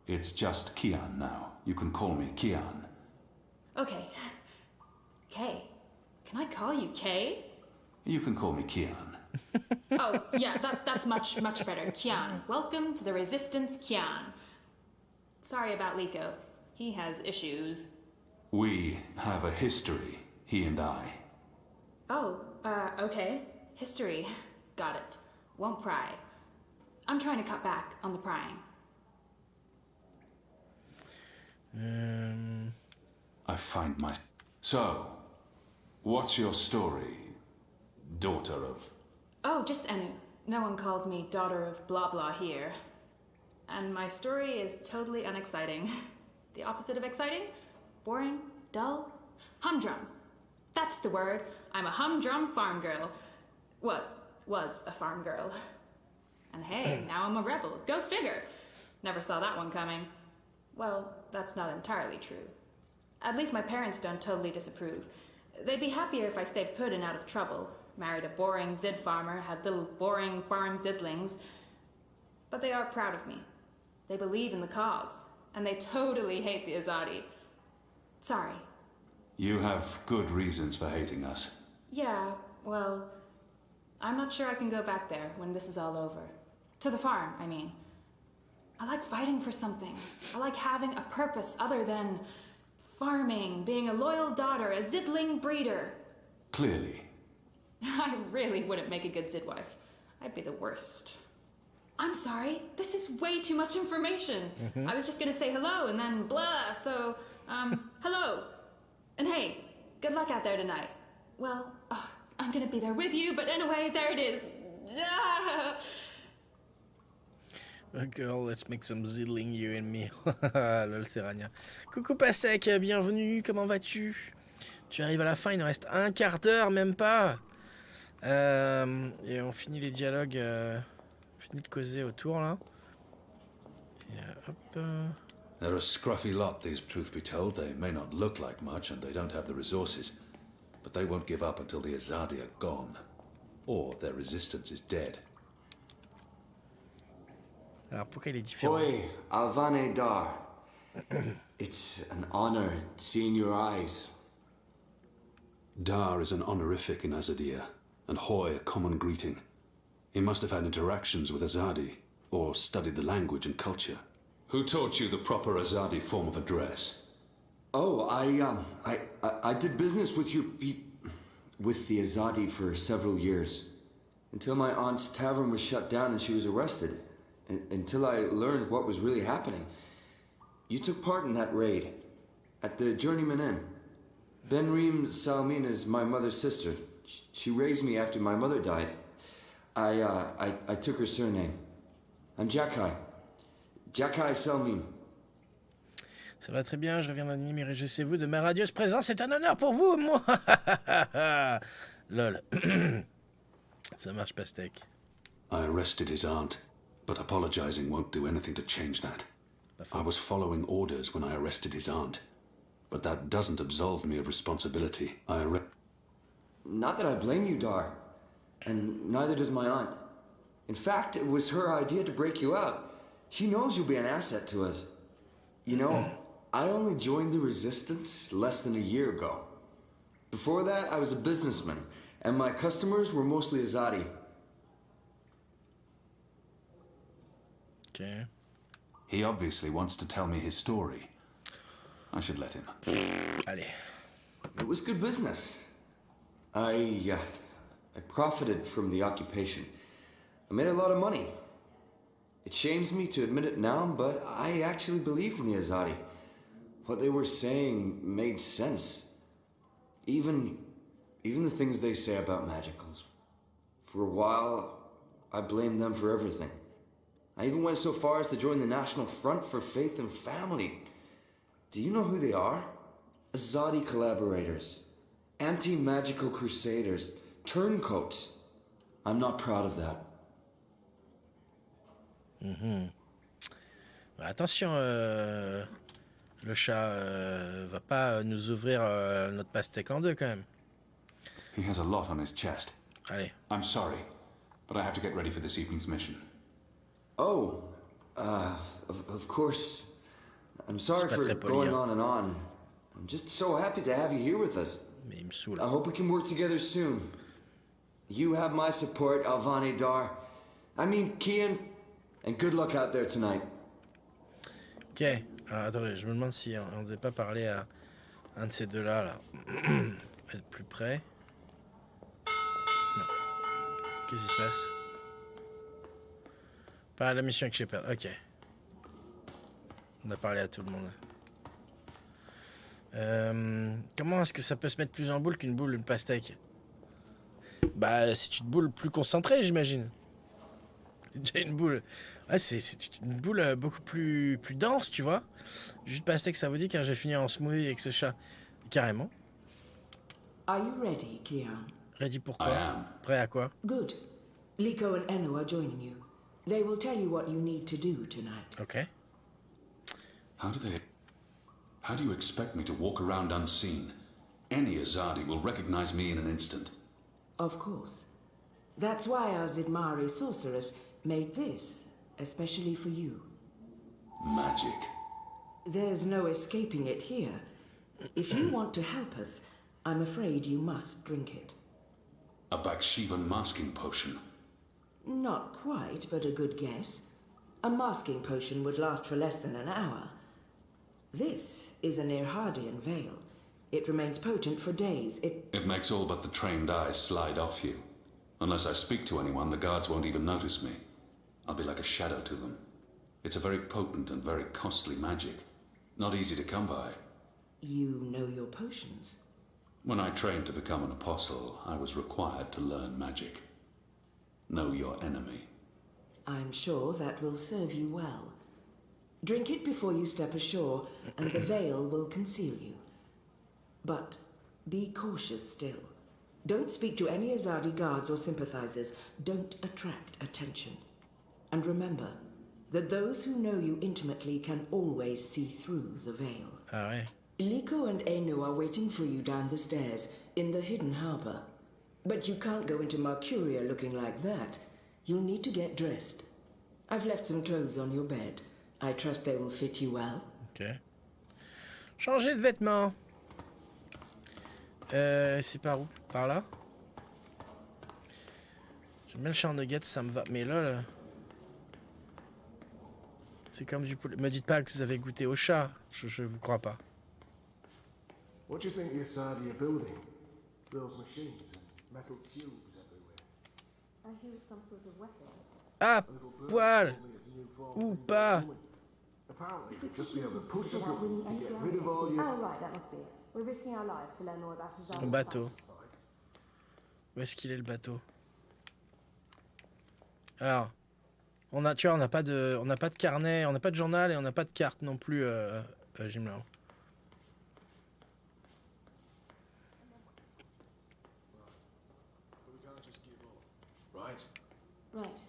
It's just Kian now. You can call me Kian. okay. Kay. Can I call you Kay? You can call me Kian. Oh, yeah, that's much better. Kian. Welcome to the Resistance, Kian. Sorry about Liko. He has issues. We have a history, he and I. Oh, okay. History. Got it. won't pry. I'm trying to cut back on the prying. I find my... So, what's your story, daughter of... Oh, just Enu. No one calls me daughter of blah blah here. And my story is totally unexciting. The opposite of exciting? Boring? Dull? Humdrum. That's the word. I'm a humdrum farm girl. Was a farm girl. And hey, now I'm a rebel. Go figure. Never saw that one coming. Well, that's not entirely true. At least my parents don't totally disapprove. They'd be happier if I stayed put and out of trouble. Married a boring Zid farmer, had little boring farm Zidlings. But they are proud of me. They believe in the cause. And they totally hate the Azadi. Sorry. You have good reasons for hating us. Yeah, well, I'm not sure I can go back there when this is all over. To the farm, I mean. I like fighting for something. I like having a purpose other than farming, being a loyal daughter, a Zidling breeder. Clearly. I really wouldn't make a good Zidwife. I'd be the worst. I'm sorry, this is way too much information. I was just gonna say hello and then blah, so, hello. And hey, good luck out there tonight. Well, I'm gonna be there with you, but anyway, there it is. Girl, let's make some Zidling, you and me. Lol, c'est Rania. Coucou Pastek, bienvenue, comment vas-tu? Tu arrives à la fin, il nous reste un quart d'heure, même pas. Et on finit les dialogues, on finit de causer autour là. Et hop. They're a scruffy lot, these truth be told. They may not look like much and they don't have the resources. But they won't give up until the Azadi are gone. Or their resistance is dead. Alors pourquoi il est différent? Oi, Alvane Dar. It's an honor seeing your eyes. Dar is an honorific in Azadir, and Hoy a common greeting. He must have had interactions with Azadi, or studied the language and culture. Who taught you the proper Azadi form of address? Oh, I did business with with the Azadi for several years. Until my aunt's tavern was shut down and she was arrested. Until I learned what was really happening. You took part in that raid. At the Journeyman Inn. Benreem Salmin is my mother's sister. She raised me after my mother died. I took her surname. I'm Jakai. Jakai Salmin. Ça va très bien, je reviens d'animer, réjouissez-vous de ma radieuse présence, c'est un honneur pour vous, moi. Lol. Ça marche, Pastek. I arrested his aunt, but apologizing won't do anything to change that. I was following orders when I arrested his aunt, but that doesn't absolve me of responsibility. Not that I blame you, Dar, and neither does my aunt. In fact, it was her idea to break you out. She knows you'll be an asset to us. You know, I only joined the Resistance less than a year ago. Before that, I was a businessman, and my customers were mostly Azadi. Okay. He obviously wants to tell me his story. I should let him. Allez. It was good business. I profited from the occupation. I made a lot of money. It shames me to admit it now, but I actually believed in the Azadi. What they were saying made sense. Even the things they say about magicals. For a while, I blamed them for everything. I even went so far as to join the National Front for Faith and Family. Do you know who they are? Azadi collaborators. Anti-magical crusaders. Turncoats. I'm not proud of that. Attention, le chat va pas nous ouvrir notre pastèque en deux quand même. He has a lot on his chest. Allez. I'm sorry, but I have to get ready for this evening's mission. Oh, of course. I'm sorry for going on and on. I'm just so happy to have you here with us. Mais il me saoule. I hope we can work together soon. You have my support, Alvane Dar. I mean, Kian, and good luck out there tonight. Ok, alors attendez, je me demande si on ne devait pas parler à un de ces deux-là, là. Être plus près. Non. Qu'est-ce qui se passe? Pas la mission avec Shepard, ok. On a parlé à tout le monde. Comment est-ce que ça peut se mettre plus en boule qu'une boule, une pastèque? Bah, c'est une boule plus concentrée, j'imagine. C'est déjà une boule. Ouais, c'est une boule beaucoup plus dense, tu vois. Juste pastèque, ça vous dit, car j'ai fini en smoothie avec ce chat. Carrément. Are you ready, Kian? Ready pour quoi? I am. Prêt à quoi? Good. Liko and Eno are joining you. They will tell you what you need to do tonight. Okay. How do you expect me to walk around unseen? Any Azadi will recognize me in an instant. Of course. That's why our Zidmari sorceress made this, especially for you. Magic. There's no escaping it here. If you want to help us, I'm afraid you must drink it. A Bakshivan masking potion. Not quite, but a good guess. A masking potion would last for less than an hour. This is an Irhadian veil. It remains potent for days. It makes all but the trained eyes slide off you. Unless I speak to anyone, the guards won't even notice me. I'll be like a shadow to them. It's a very potent and very costly magic. Not easy to come by. You know your potions? When I trained to become an apostle, I was required to learn magic. Know your enemy. I'm sure that will serve you well. Drink it before you step ashore, and the veil will conceal you. But be cautious still. Don't speak to any Azadi guards or sympathizers. Don't attract attention. And remember that those who know you intimately can always see through the veil. Ah ouais. Liko and Enu are waiting for you down the stairs in the hidden harbor. But you can't go into Mercuria looking like that. You'll need to get dressed. I've left some clothes on your bed. I trust they will fit you well. Ok. Changer de vêtements. C'est par où? Par là? J'aime bien le champ de nuggets, ça me va. Mais là... C'est comme du poulet. Me dites pas que vous avez goûté au chat. Je vous crois pas. What do you think the Asadi are building? Those machines and metal tubes everywhere. I hear it's some sort of weapon. Ah, poil! Ou pas? Apparently, they'd just be able to push a button to get rid of all your... Oh, right, that must be it. We're risking our lives to learn more about his Mon bateau. Où est-ce qu'il est le bateau? Alors, tu vois, on n'a pas de carnet, on n'a pas de journal et on n'a pas de carte non plus, Jimlo. Right. Right.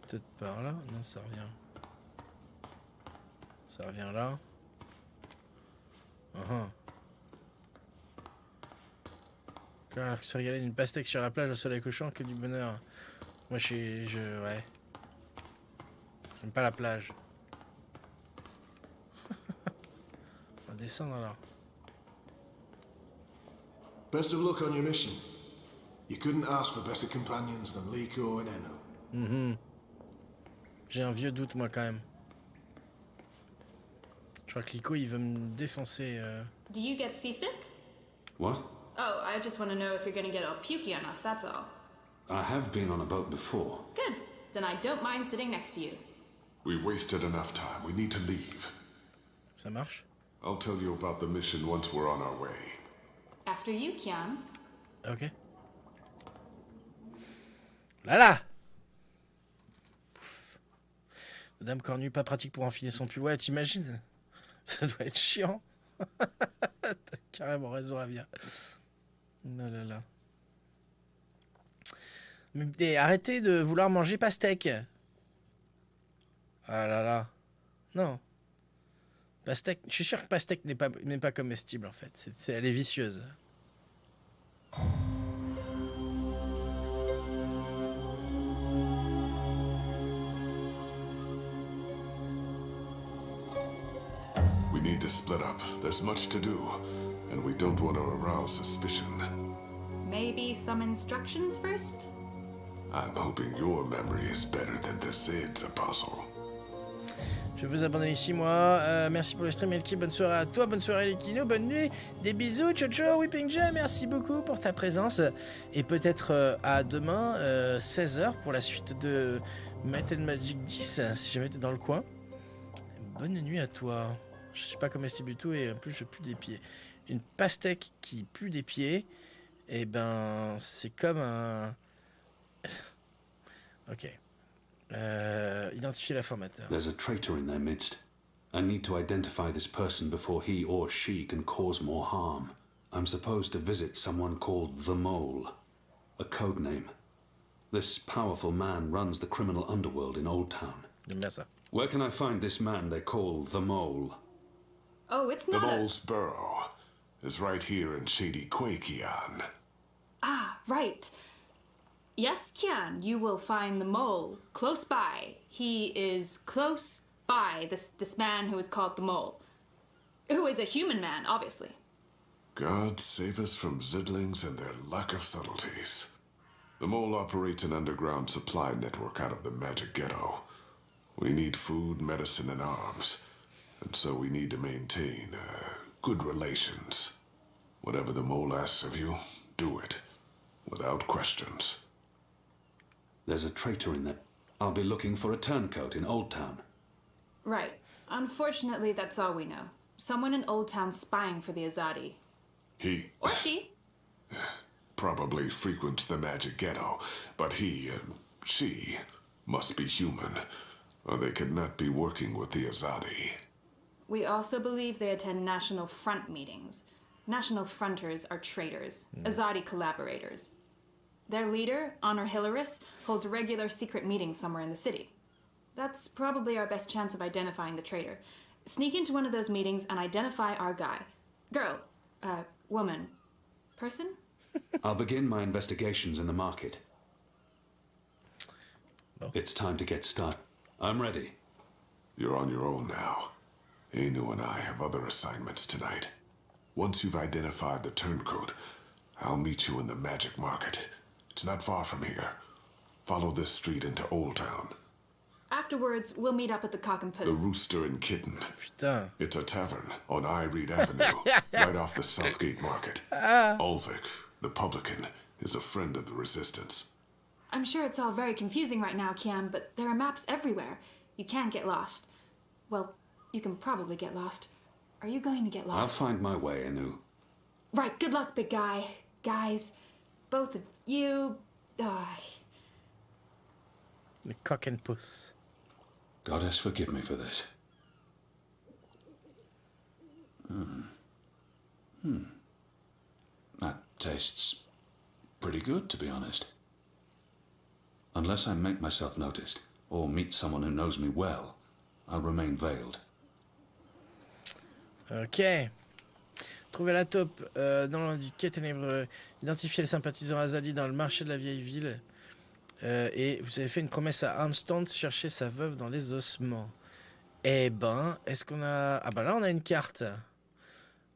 Peut-être par là? Non, ça revient. Ça revient là. Alors que se régaler d'une pastèque sur la plage au soleil couchant, que du bonheur. Moi, ouais. J'aime pas la plage. On va descendre alors. Best of luck on your mission. You couldn't ask for better companions than Liko and Eno. J'ai un vieux doute, moi, quand même. Je crois que Liko, il veut me défoncer. Do you get seasick? What? Oh, I just want to know if you're going to get all pukey on us, that's all. I have been on a boat before. Good. Then I don't mind sitting next to you. We've wasted enough time. We need to leave. Ça marche? I'll tell you about the mission once we're on our way. After you, Kian. Ok. Là Pouf. La dame cornue, pas pratique pour enfiler son pull. Ouais, t'imagines? Ça doit être chiant. T'as carrément raison, Ravia. Non, là. Mais arrêtez de vouloir manger pastèque. Ah là. Non. Pastèque, je suis sûr que pastèque n'est pas comestible en fait. Elle est vicieuse. We need to split up. There's much to do, and we don't want to arouse suspicion. Maybe some instructions first? I'm hoping your memory is better than the Zid's, Apostle. Je vous abandonne ici, moi. Merci pour le stream, Elki. Bonne soirée à toi. Bonne soirée, Lekino. Bonne nuit. Des bisous. Ciao, ciao. Whipping Jay, merci beaucoup pour ta présence. Et peut-être à demain, 16h, pour la suite de Might and Magic 10, si jamais t'es dans le coin. Bonne nuit à toi. Je suis pas comestible du tout et en plus, je pue des pieds. Une pastèque qui pue des pieds, eh ben, c'est comme un... Ok. Identifier la formateur. There's a traitor in their midst. I need to identify this person before he or she can cause more harm. I'm supposed to visit someone called the Mole, a code name. This powerful man runs the criminal underworld in Old Town. Where can I find this man they call the Mole? Oh, it's The not Mole's burrow is right here in Shady Quakian. Ah, right. Yes, Kian, you will find the mole close by. He is close by, this man who is called the Mole. Who is a human man, obviously. God save us from Zidlings and their lack of subtleties. The Mole operates an underground supply network out of the Magic Ghetto. We need food, medicine, and arms. And so we need to maintain good relations. Whatever the Mole asks of you, do it. Without questions. There's a traitor in there. I'll be looking for a turncoat in Old Town. Right. Unfortunately, that's all we know. Someone in Old Town spying for the Azadi. He... Or she. Probably frequents the Magic Ghetto, but she, must be human, or they could not be working with the Azadi. We also believe they attend National Front meetings. National Fronters are traitors, Azadi collaborators. Their leader, Honor Hilaris, holds regular secret meetings somewhere in the city. That's probably our best chance of identifying the traitor. Sneak into one of those meetings and identify our guy. Girl, woman, person? I'll begin my investigations in the market. It's time to get started. I'm ready. You're on your own now. Anu and I have other assignments tonight. Once you've identified the turncoat, I'll meet you in the Magic Market. It's not far from here. Follow this street into Old Town. Afterwards, we'll meet up at the Cock and The Puss. Rooster and Kitten. Putain. It's a tavern on I Reed Avenue, right off the Southgate Market. Ulvik, the publican, is a friend of the Resistance. I'm sure it's all very confusing right now, Kian, but there are maps everywhere. You can't get lost. Well, you can probably get lost. Are you going to get lost? I'll find my way, Anu. Right, good luck, big guy. Guys, both of you... Le coq and puss. Goddess, forgive me for this. That tastes pretty good, to be honest. Unless I make myself noticed, or meet someone who knows me well, I'll remain veiled. Ok. Trouvez la taupe dans du quai ténébreux. Identifiez les sympathisants Azadi dans le marché de la vieille ville. Et vous avez fait une promesse à Armstrong, chercher sa veuve dans les ossements. Eh ben, est-ce qu'on a... Ah ben là, on a une carte.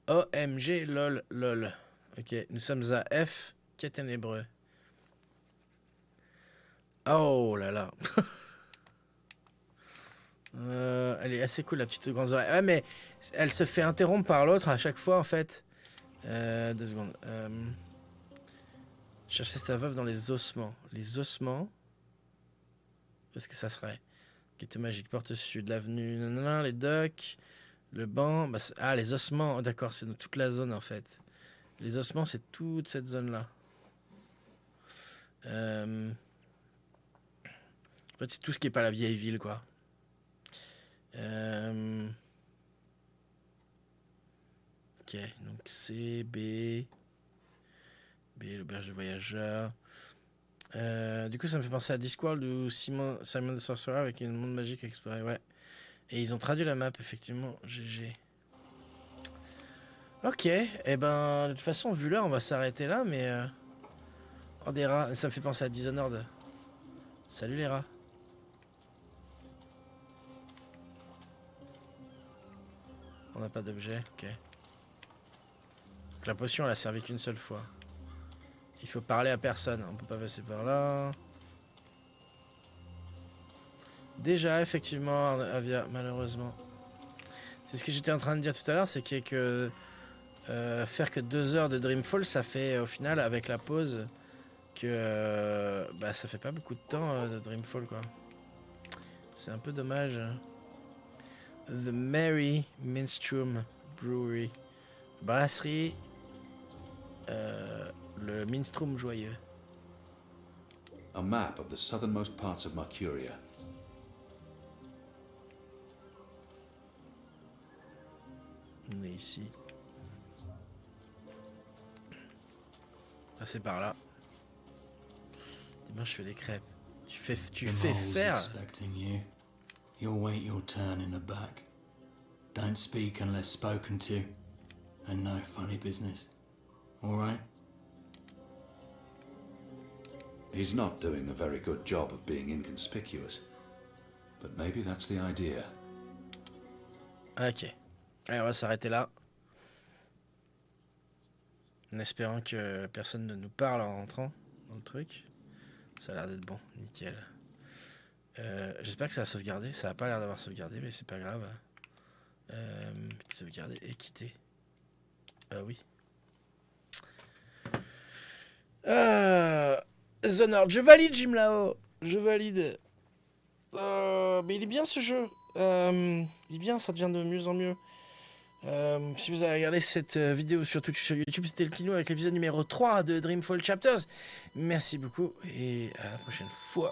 OMG, lol, lol. Ok, nous sommes à F, quai ténébreux. Oh là là. Elle est assez cool, la petite grandes oreilles. Ouais, mais elle se fait interrompre par l'autre à chaque fois, en fait. 2 secondes. Chercher sa veuve dans les ossements. Les ossements. Qu'est-ce que ça serait? Quête magique, porte sud, l'avenue, nanana, les docks, le banc. Bah, ah, les ossements. Oh, d'accord, c'est dans toute la zone, en fait. Les ossements, c'est toute cette zone-là. En fait, c'est tout ce qui n'est pas la vieille ville, quoi. Ok, donc C, B, l'auberge de voyageurs. Du coup, ça me fait penser à Discworld où Simon the Sorcerer avec une monde magique à explorer, ouais. Et ils ont traduit la map, effectivement. GG. Ok, et ben, de toute façon, vu l'heure, on va s'arrêter là, mais... Oh, des rats, ça me fait penser à Dishonored. Salut les rats. On n'a pas d'objet, ok. Donc la potion, elle a servi qu'une seule fois. Il faut parler à personne, on peut pas passer par là. Déjà, effectivement, Avia, malheureusement. C'est ce que j'étais en train de dire tout à l'heure, c'est que faire que 2 heures de Dreamfall, ça fait au final, avec la pause, que bah, ça fait pas beaucoup de temps de Dreamfall, quoi. C'est un peu dommage. The Merry Minstrum Brewery. Brasserie. Le Minstrum joyeux. A map of the southernmost parts of Mercuria. On est ici. Ah, c'est par là. Dimanche, je fais des crêpes. Tu fais faire. Expecting you. You'll wait your turn in the back. Don't speak unless spoken to. And no funny business. All right? He's not doing a very good job of being inconspicuous. But maybe that's the idea. Ok. Allez, on va s'arrêter là. En espérant que personne ne nous parle en rentrant dans le truc. Ça a l'air d'être bon, nickel. J'espère que ça a sauvegardé. Ça a pas l'air d'avoir sauvegardé, mais c'est pas grave. Sauvegarder et quitter. Oui. The Nord. Je valide, Jim Lao. Je valide. Mais il est bien ce jeu. Il est bien, ça devient de mieux en mieux. Si vous avez regardé cette vidéo sur Twitch, sur YouTube, c'était le Kino avec l'épisode numéro 3 de Dreamfall Chapters. Merci beaucoup et à la prochaine fois.